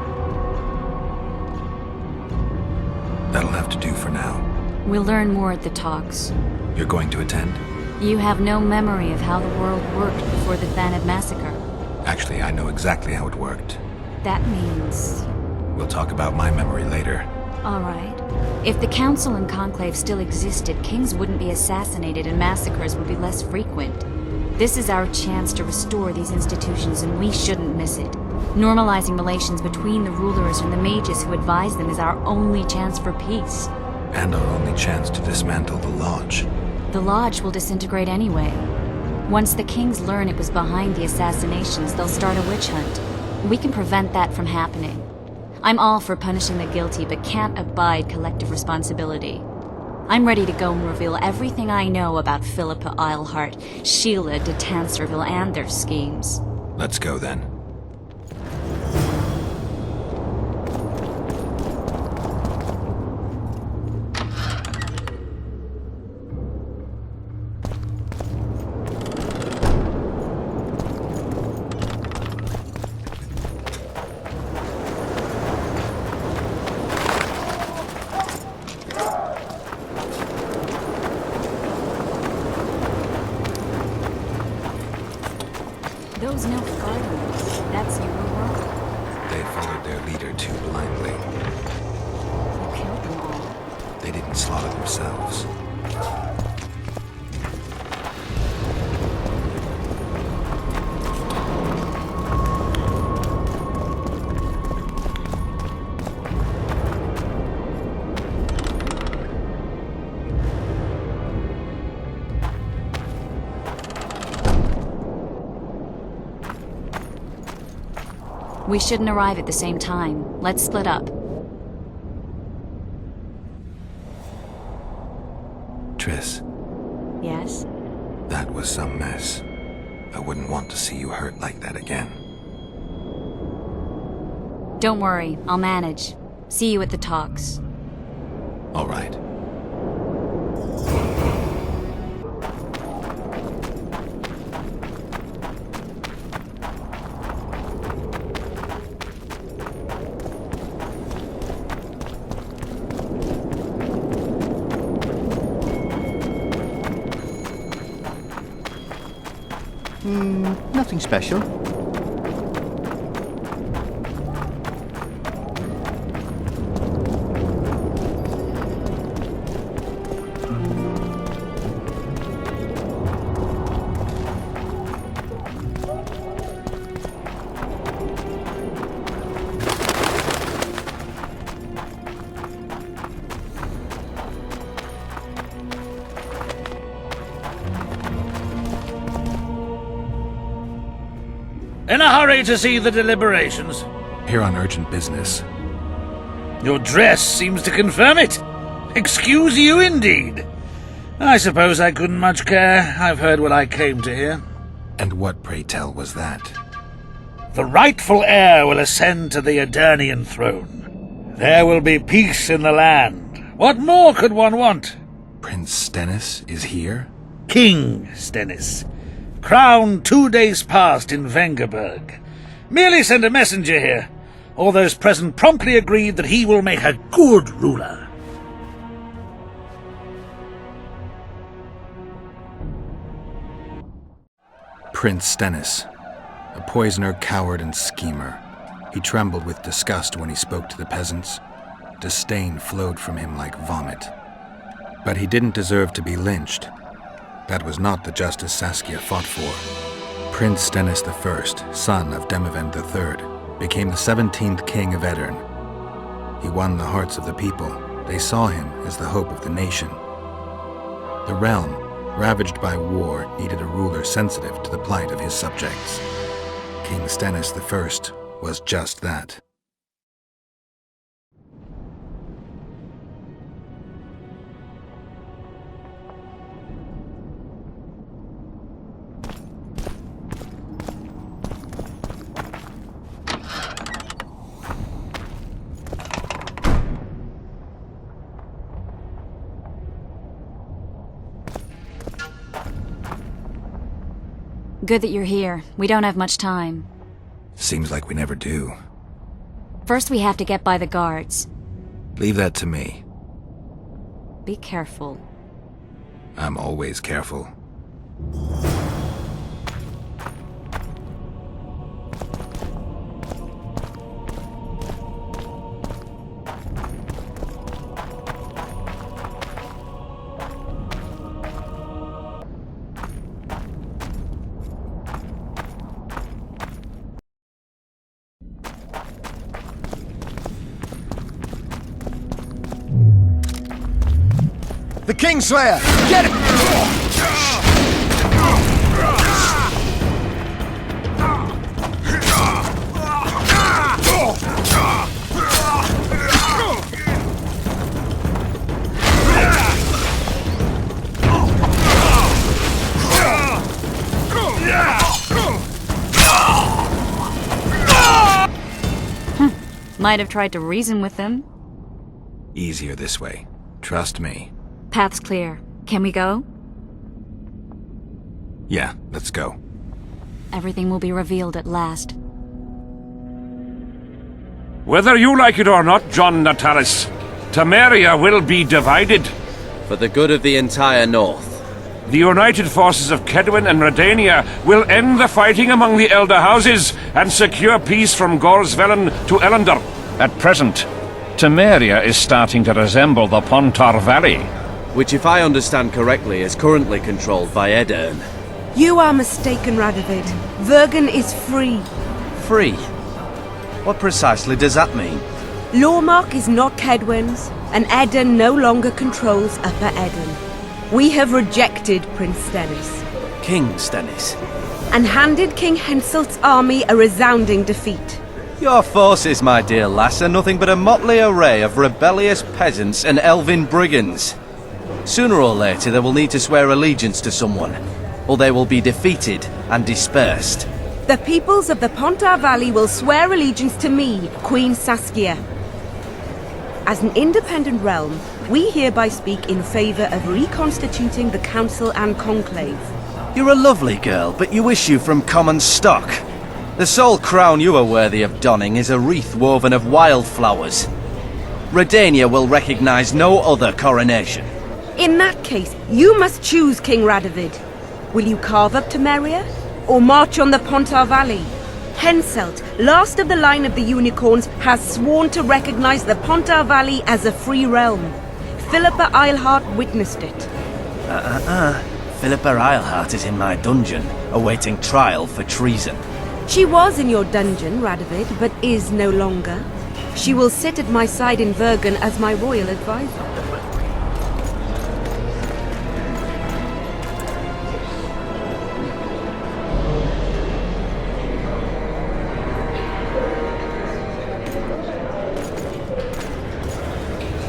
That'll have to do for now.
We'll learn more at the talks.
You're going to attend?
You have no memory of how the world worked before the Thanid massacre.
Actually, I know exactly how it worked.
That means...
We'll talk about my memory later.
All right. If the Council and Conclave still existed, kings wouldn't be assassinated and massacres would be less frequent. This is our chance to restore these institutions, and we shouldn't miss it. Normalizing relations between the rulers and the mages who advise them is our only chance for peace.
And our only chance to dismantle the Lodge.
The Lodge will disintegrate anyway. Once the kings learn it was behind the assassinations, they'll start a witch hunt. We can prevent that from happening. I'm all for punishing the guilty, but can't abide collective responsibility. I'm ready to go and reveal everything I know about Philippa Eilhart, Sheila de Tanserville, and their schemes.
Let's go then.
Those Nilfgaardians, that's your world?
They followed their leader too blindly.
You killed them all.
They didn't slaughter themselves.
We shouldn't arrive at the same time. Let's split up.
Triss.
Yes?
That was some mess. I wouldn't want to see you hurt like that again.
Don't worry, I'll manage. See you at the talks.
All right.
Nothing special.
In a hurry to see the deliberations?
Here on urgent business.
Your dress seems to confirm it. Excuse you indeed. I suppose I couldn't much care. I've heard what I came to hear.
And what, pray tell, was that?
The rightful heir will ascend to the Aedirnian throne. There will be peace in the land. What more could one want?
Prince Stennis is here?
King Stennis. Crowned 2 days past in Vengerberg. Merely send a messenger here. All those present promptly agreed that he will make a good ruler.
Prince Stennis. A poisoner, coward, and schemer. He trembled with disgust when he spoke to the peasants. Disdain flowed from him like vomit. But he didn't deserve to be lynched. That was not the justice Saskia fought for. Prince Stennis I, son of Demavend III, became the 17th king of Aedirn. He won the hearts of the people. They saw him as the hope of the nation. The realm, ravaged by war, needed a ruler sensitive to the plight of his subjects. King Stennis I was just that.
Good that you're here. We don't have much time.
Seems like we never do.
First we have to get by the guards.
Leave that to me.
Be careful.
I'm always careful.
The Kingslayer! Get it!
Might have tried to reason with them.
Easier this way. Trust me.
Path's clear. Can we go?
Yeah, let's go.
Everything will be revealed at last.
Whether you like it or not, John Natalis, Temeria will be divided.
For the good of the entire North.
The united forces of Kedwin and Redania will end the fighting among the Elder Houses and secure peace from Gorsvelen to Ellendar.
At present, Temeria is starting to resemble the Pontar Valley.
Which, if I understand correctly, is currently controlled by Edern.
You are mistaken, Radovid. Vergen is free.
Free? What precisely does that mean?
Lormark is not Kedwin's, and Edern no longer controls Upper Edern. We have rejected Prince Stennis.
King Stennis?
And handed King Henselt's army a resounding defeat.
Your forces, my dear lass, are nothing but a motley array of rebellious peasants and elven brigands. Sooner or later they will need to swear allegiance to someone, or they will be defeated and dispersed.
The peoples of the Pontar Valley will swear allegiance to me, Queen Saskia. As an independent realm, we hereby speak in favor of reconstituting the Council and Conclave.
You're a lovely girl, but you issue from common stock. The sole crown you are worthy of donning is a wreath woven of wildflowers. Redania will recognize no other coronation.
In that case, you must choose, King Radovid. Will you carve up Temeria, or march on the Pontar Valley? Henselt, last of the line of the Unicorns, has sworn to recognize the Pontar Valley as a free realm. Philippa Eilhart witnessed it.
Philippa Eilhart is in my dungeon, awaiting trial for treason.
She was in your dungeon, Radovid, but is no longer. She will sit at my side in Vergen as my royal advisor.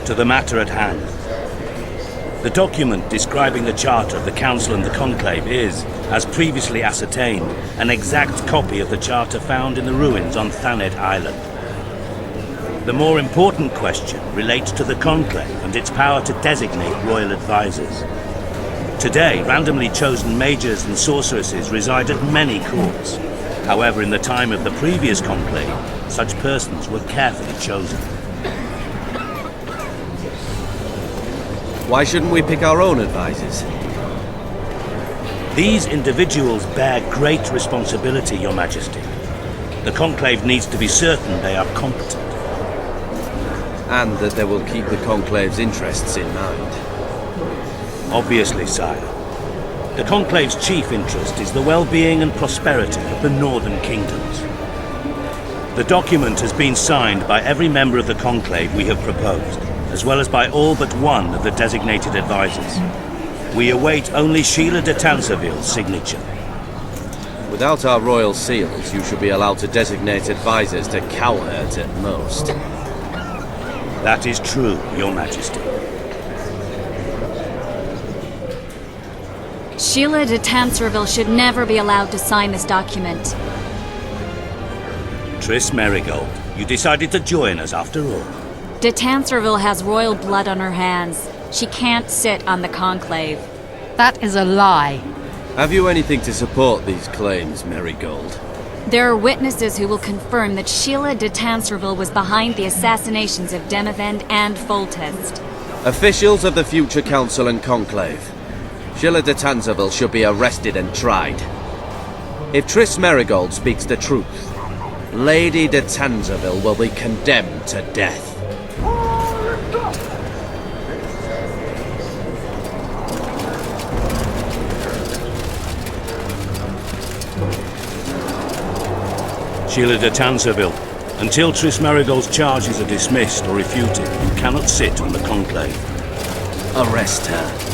To the matter at hand. The document describing the Charter of the Council and the Conclave is, as previously ascertained, an exact copy of the Charter found in the ruins on Thanet Island. The more important question relates to the Conclave and its power to designate royal advisors. Today, randomly chosen mages and sorceresses reside at many courts. However, in the time of the previous Conclave, such persons were carefully chosen.
Why shouldn't we pick our own advisors?
These individuals bear great responsibility, Your Majesty. The Conclave needs to be certain they are competent.
And that they will keep the Conclave's interests in mind.
Obviously, sire. The Conclave's chief interest is the well-being and prosperity of the Northern Kingdoms. The document has been signed by every member of the Conclave we have proposed, as well as by all but one of the designated advisors. We await only Sheila de Tanserville's signature.
Without our royal seals, you should be allowed to designate advisors to cowherd at most.
That is true, Your Majesty.
Sheila de Tanserville should never be allowed to sign this document.
Triss Merigold, you decided to join us after all.
De Tanserville has royal blood on her hands. She can't sit on the Conclave.
That is a lie.
Have you anything to support these claims, Merigold?
There are witnesses who will confirm that Sheila de Tanserville was behind the assassinations of Demavend and Foltest.
Officials of the future council and conclave. Sheila de Tanzaville should be arrested and tried. If Triss Merigold speaks the truth, Lady de Tanzaville will be condemned to death.
Sheila de Tanzaville, until Triss Merigold's charges are dismissed or refuted, you cannot sit on the conclave.
Arrest her.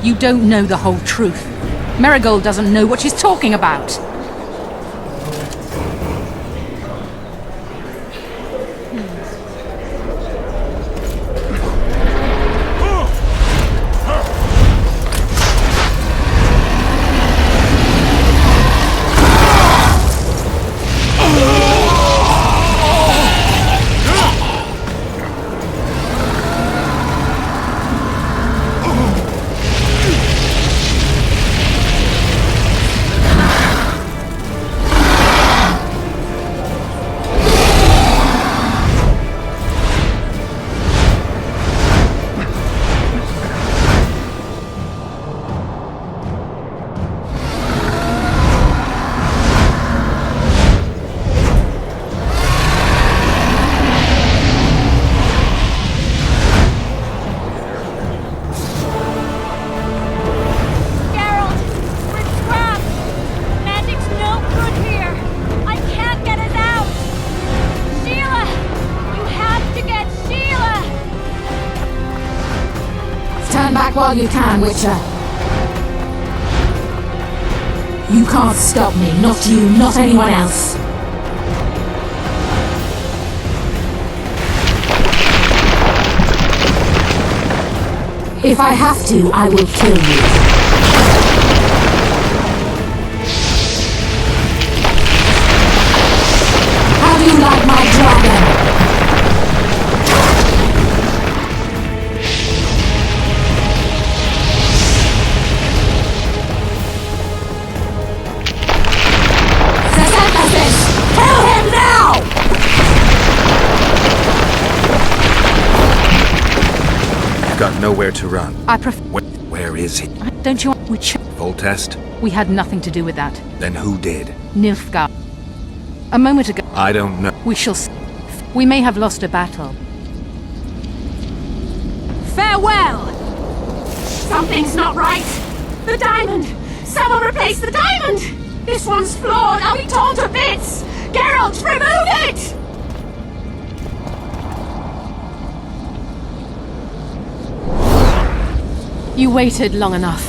You don't know the whole truth. Merigold doesn't know what she's talking about.
While you can, Witcher. You can't stop me, not you, not anyone else. If I have to, I will kill you. How do you like my dragon?
Got nowhere to run.
I prefer...
Where is he?
Don't you want... Which...
Voltest?
We had nothing to do with that.
Then who did?
Nilfgaard. A moment ago...
I don't know.
We shall... We may have lost a battle.
Farewell! Something's not right! The diamond! Someone replace the diamond! This one's flawed! I'll be torn to bits! Geralt, remove it!
You waited long enough.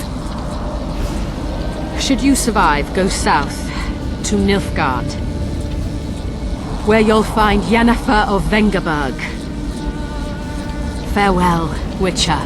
Should you survive, go south to Nilfgaard, where you'll find Yennefer of Vengerberg. Farewell, Witcher.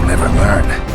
never learn.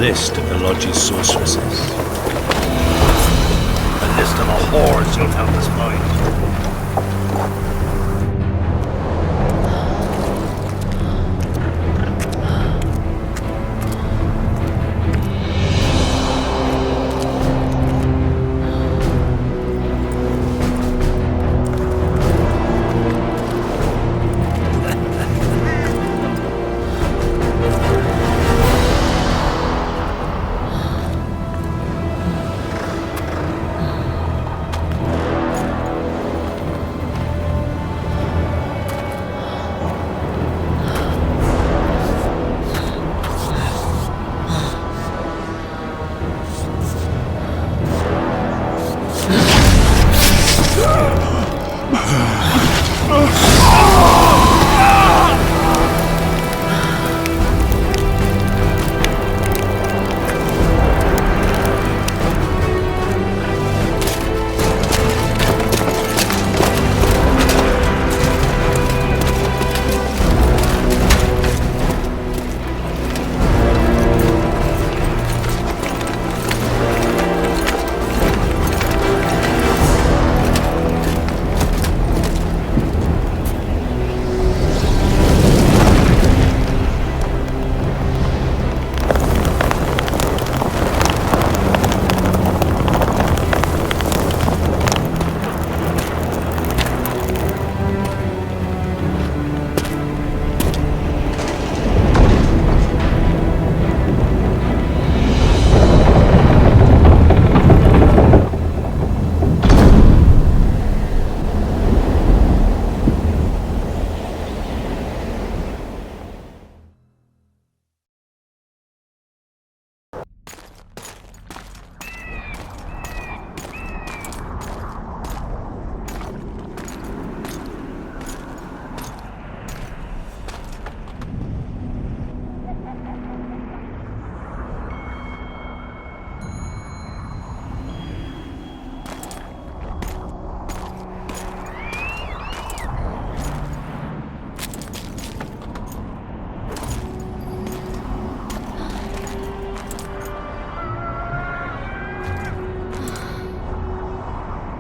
list of the Lodge's sorceresses. A list of the whores you'll help us find.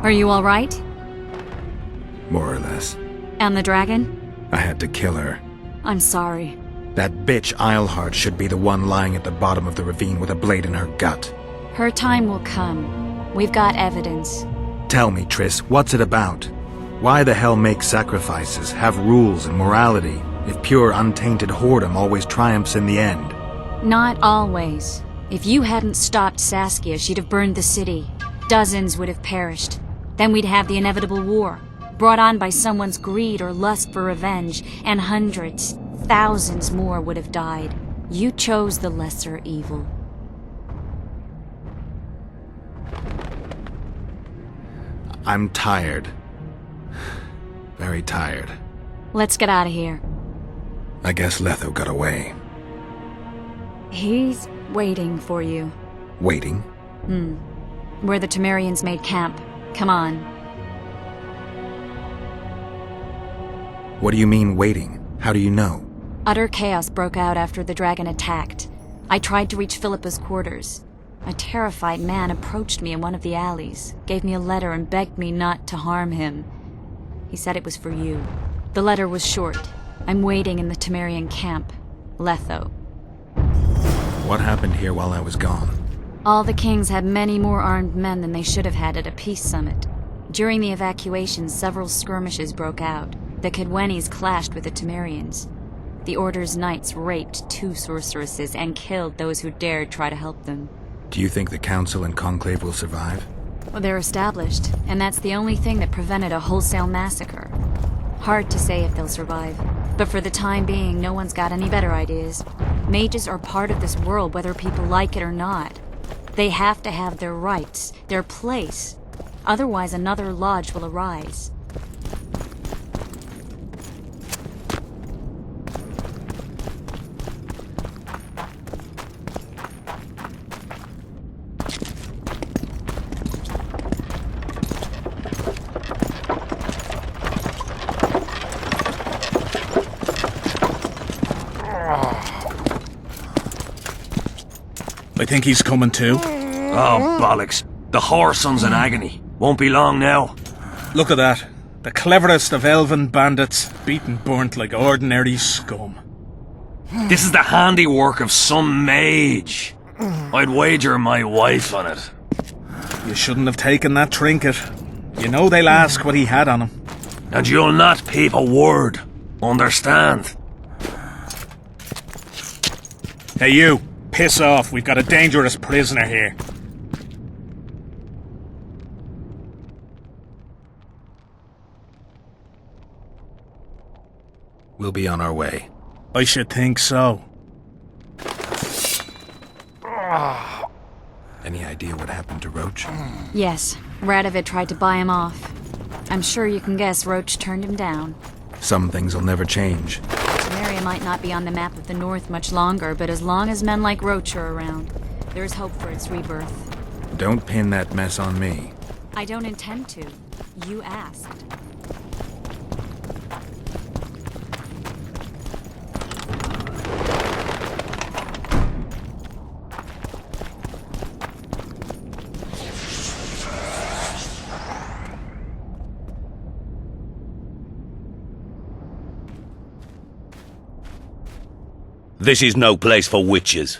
Are you alright?
More or less.
And the dragon?
I had to kill her.
I'm sorry.
That bitch Eilhart should be the one lying at the bottom of the ravine with a blade in her gut.
Her time will come. We've got evidence.
Tell me, Triss, what's it about? Why the hell make sacrifices, have rules and morality, if pure, untainted whoredom always triumphs in the end?
Not always. If you hadn't stopped Saskia, she'd have burned the city. Dozens would have perished. Then we'd have the inevitable war, brought on by someone's greed or lust for revenge, and hundreds, thousands more would have died. You chose the lesser evil.
I'm tired. Very tired.
Let's get out of here.
I guess Letho got away.
He's waiting for you.
Waiting?
Where the Temerians made camp. Come on.
What do you mean, waiting? How do you know?
Utter chaos broke out after the dragon attacked. I tried to reach Philippa's quarters. A terrified man approached me in one of the alleys, gave me a letter and begged me not to harm him. He said it was for you. The letter was short. I'm waiting in the Temerian camp. Letho.
What happened here while I was gone?
All the kings had many more armed men than they should have had at a peace summit. During the evacuation, several skirmishes broke out. The Kedwenis clashed with the Temerians. The Order's knights raped 2 sorceresses and killed those who dared try to help them.
Do you think the Council and Conclave will survive?
Well, they're established, and that's the only thing that prevented a wholesale massacre. Hard to say if they'll survive, but for the time being, no one's got any better ideas. Mages are part of this world, whether people like it or not. They have to have their rights, their place. Otherwise, another lodge will arise.
I think he's coming too.
Oh, bollocks. The whoreson's in agony. Won't be long now.
Look at that. The cleverest of elven bandits, beaten burnt like ordinary scum.
This is the handiwork of some mage. I'd wager my wife on it.
You shouldn't have taken that trinket. You know they'll ask what he had on him.
And you'll not peep a word. Understand?
Hey you, piss off. We've got a dangerous prisoner here.
We'll be on our way.
I should think so.
Any idea what happened to Roach?
Yes, Radovid tried to buy him off. I'm sure you can guess Roach turned him down.
Some things will never change.
Temeria might not be on the map of the North much longer, but as long as men like Roach are around, there's hope for its rebirth.
Don't pin that mess on me.
I don't intend to. You asked.
This is no place for witches.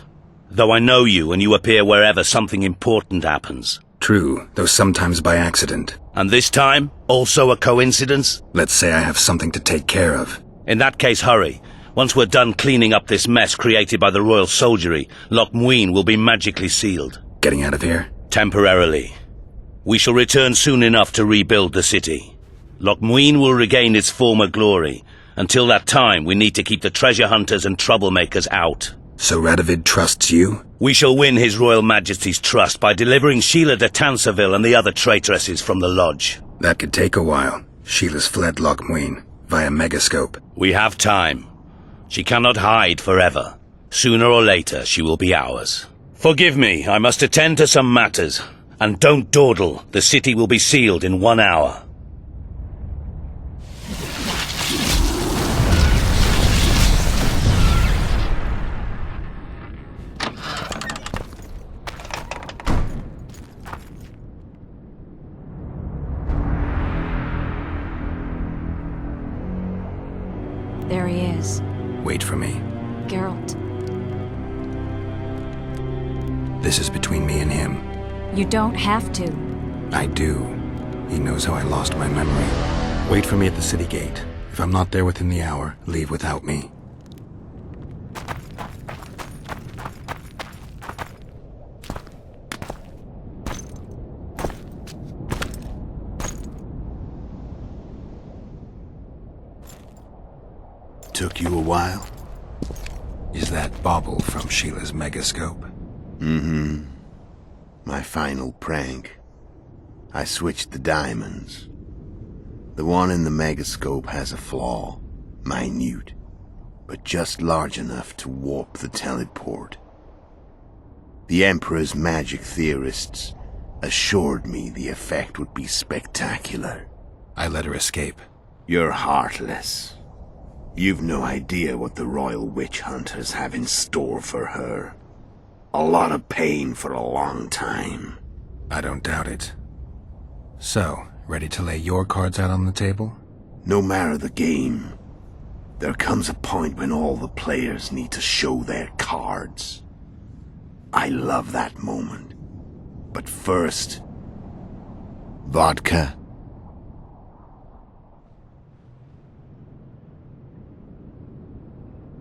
Though I know you and you appear wherever something important happens.
True, though sometimes by accident.
And this time, also a coincidence?
Let's say I have something to take care of.
In that case, hurry. Once we're done cleaning up this mess created by the royal soldiery, Loch Muin will be magically sealed.
Getting out of here?
Temporarily. We shall return soon enough to rebuild the city. Loch Muin will regain its former glory. Until that time, we need to keep the treasure hunters and troublemakers out.
So Radovid trusts you?
We shall win His Royal Majesty's trust by delivering Sheila de Tansarville and the other traitresses from the lodge.
That could take a while. Sheila's fled Loch Muin via Megascope.
We have time. She cannot hide forever. Sooner or later, she will be ours. Forgive me, I must attend to some matters. And don't dawdle, the city will be sealed in 1 hour.
There he is.
Wait for me.
Geralt.
This is between me and him.
You don't have to.
I do. He knows how I lost my memory. Wait for me at the city gate. If I'm not there within the hour, leave without me.
Took you a while?
Is that bauble from Sheila's megascope?
Mm-hmm. My final prank. I switched the diamonds. The one in the megascope has a flaw. Minute. But just large enough to warp the teleport. The Emperor's magic theorists assured me the effect would be spectacular.
I let her escape.
You're heartless. You've no idea what the royal witch hunters have in store for her. A lot of pain for a long time.
I don't doubt it. So, ready to lay your cards out on the table?
No matter the game, there comes a point when all the players need to show their cards. I love that moment. But first, vodka.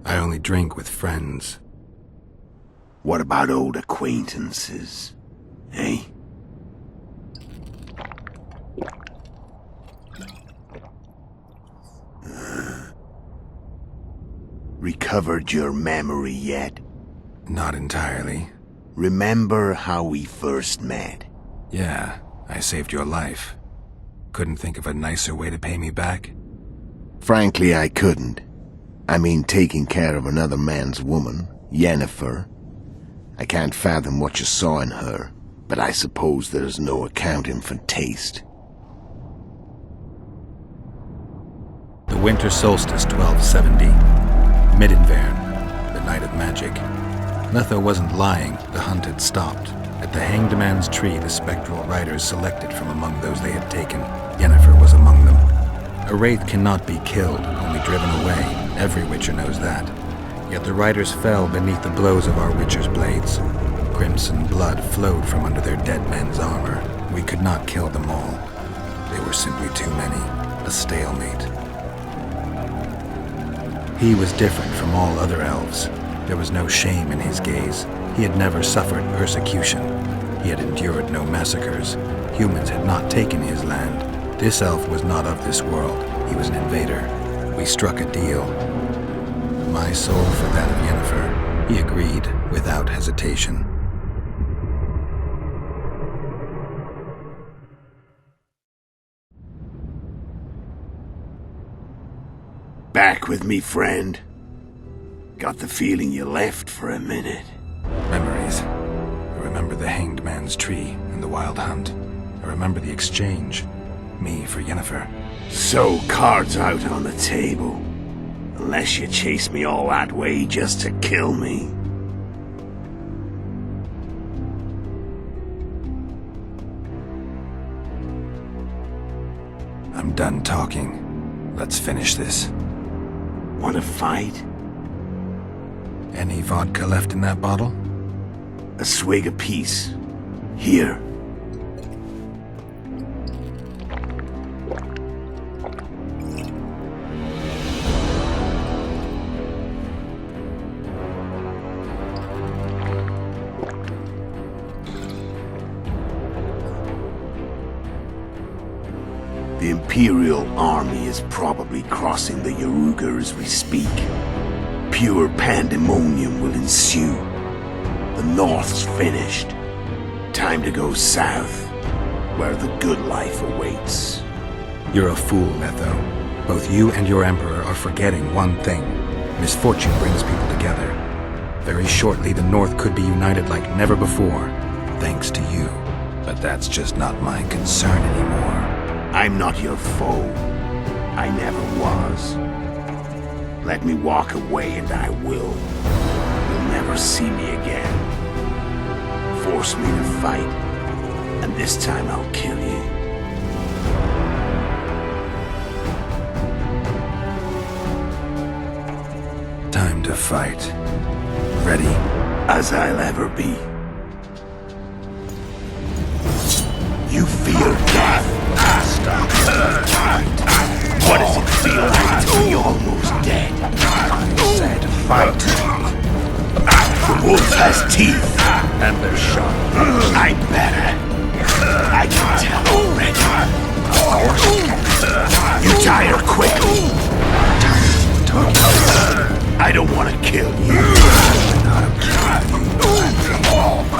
I only drink with friends.
What about old acquaintances, eh? Recovered your memory yet?
Not entirely.
Remember how we first met?
Yeah, I saved your life. Couldn't think of a nicer way to pay me back?
Frankly, I couldn't. I mean, taking care of another man's woman, Yennefer. I can't fathom what you saw in her, but I suppose there's no accounting for taste.
The winter solstice 1270. Midinvern, the night of magic. Letho wasn't lying, the hunt had stopped. At the Hanged Man's Tree, the spectral riders selected from among those they had taken. Yennefer was among them. A wraith cannot be killed, only driven away. Every witcher knows that. Yet the riders fell beneath the blows of our witcher's blades. Crimson blood flowed from under their dead men's armor. We could not kill them all. They were simply too many. A stalemate. He was different from all other elves. There was no shame in his gaze. He had never suffered persecution. He had endured no massacres. Humans had not taken his land. This elf was not of this world. He was an invader. We struck a deal. My soul for that of Yennefer. He agreed without hesitation.
Back with me, friend. Got the feeling you left for a minute.
Memories. I remember the Hanged Man's Tree and the Wild Hunt. I remember the exchange. Me for Yennefer.
So, cards out on the table. Unless you chase me all that way just to kill me.
I'm done talking. Let's finish this.
Want to fight?
Any vodka left in that bottle?
A swig apiece. Here. The Imperial army is probably crossing the Yaruga as we speak. Pure pandemonium will ensue. The North's finished. Time to go south, where the good life awaits.
You're a fool, Letho. Both you and your Emperor are forgetting one thing. Misfortune brings people together. Very shortly, the North could be united like never before, thanks to you. But that's just not my concern anymore.
I'm not your foe. I never was. Let me walk away and I will. You'll never see me again. Force me to fight, and this time I'll kill you.
Time to fight. Ready?
As I'll ever be. You fear death. What does it feel like to be almost dead?
Said fight.
The wolf has teeth.
And they're sharp.
I'm better. I can tell already. You tire quickly. I don't want to kill you.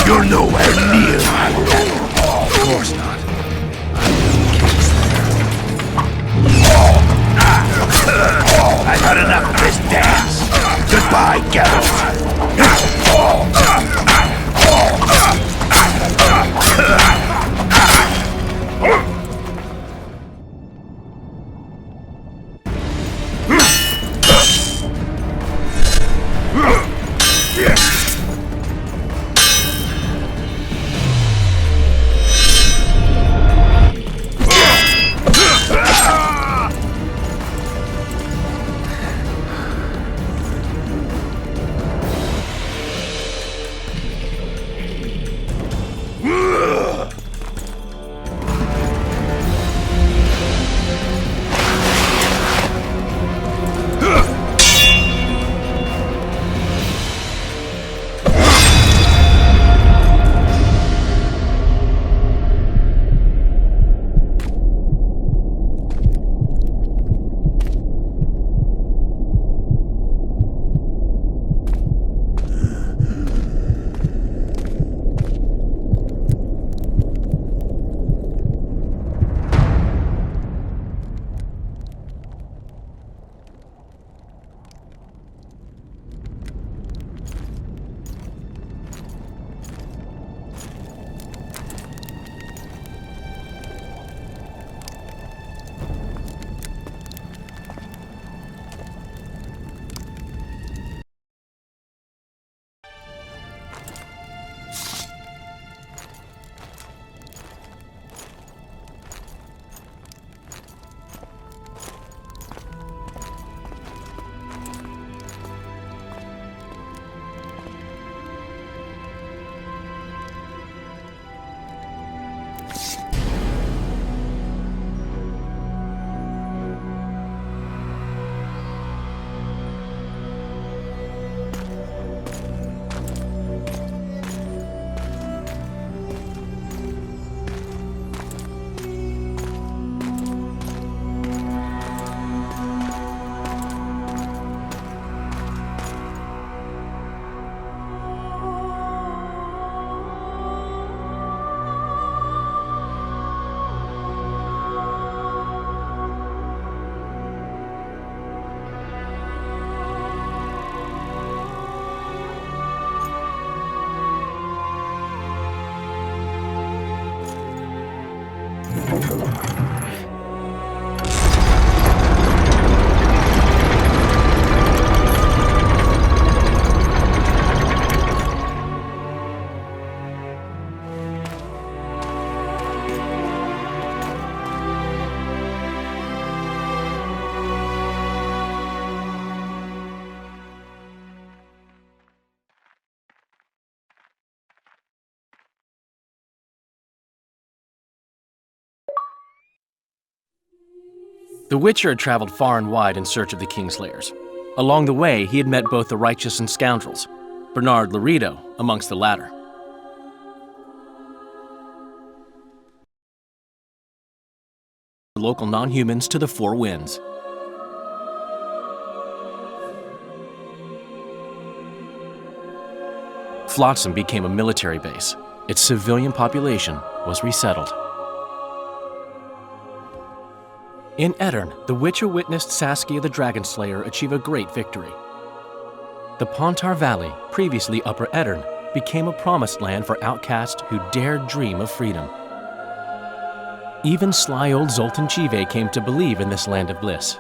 You're nowhere near my level.
Of course not.
I've had enough of this dance. Goodbye, Geralt.
The Witcher had traveled far and wide in search of the Kingslayers. Along the way, he had met both the righteous and scoundrels, Bernard Lorito amongst the latter. The local non-humans to the Four Winds. Flotsam became a military base. Its civilian population was resettled. In Edirn, the Witcher witnessed Saskia the Dragonslayer achieve a great victory. The Pontar Valley, previously Upper Edirn, became a promised land for outcasts who dared dream of freedom. Even sly old Zoltan Chive came to believe in this land of bliss.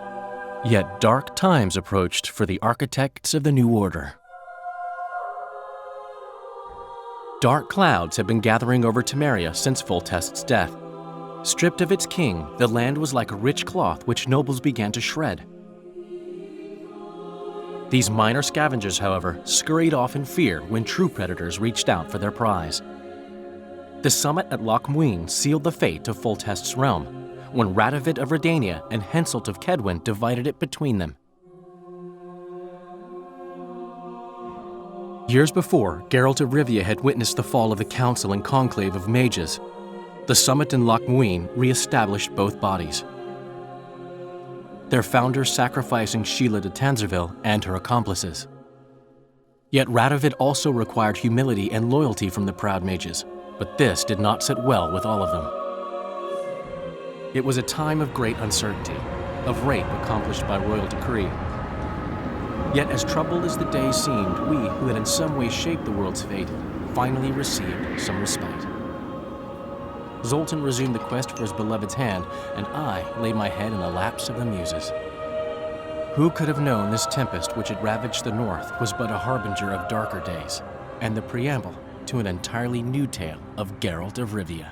Yet dark times approached for the architects of the New Order. Dark clouds had been gathering over Temeria since Foltest's death. Stripped of its king, the land was like a rich cloth which nobles began to shred. These minor scavengers, however, scurried off in fear when true predators reached out for their prize. The summit at Loch Muin sealed the fate of Foltest's realm, when Radovid of Redania and Henselt of Kedwen divided it between them. Years before, Geralt of Rivia had witnessed the fall of the Council and Conclave of Mages. The summit in Loch Muin re-established both bodies, their founders sacrificing Sheila de Tanzerville and her accomplices. Yet Radovid also required humility and loyalty from the proud mages, but this did not sit well with all of them. It was a time of great uncertainty, of rape accomplished by royal decree. Yet as troubled as the days seemed, we, who had in some way shaped the world's fate, finally received some respite. Zoltan resumed the quest for his beloved's hand, and I laid my head in the laps of the muses. Who could have known this tempest which had ravaged the north was but a harbinger of darker days, and the preamble to an entirely new tale of Geralt of Rivia?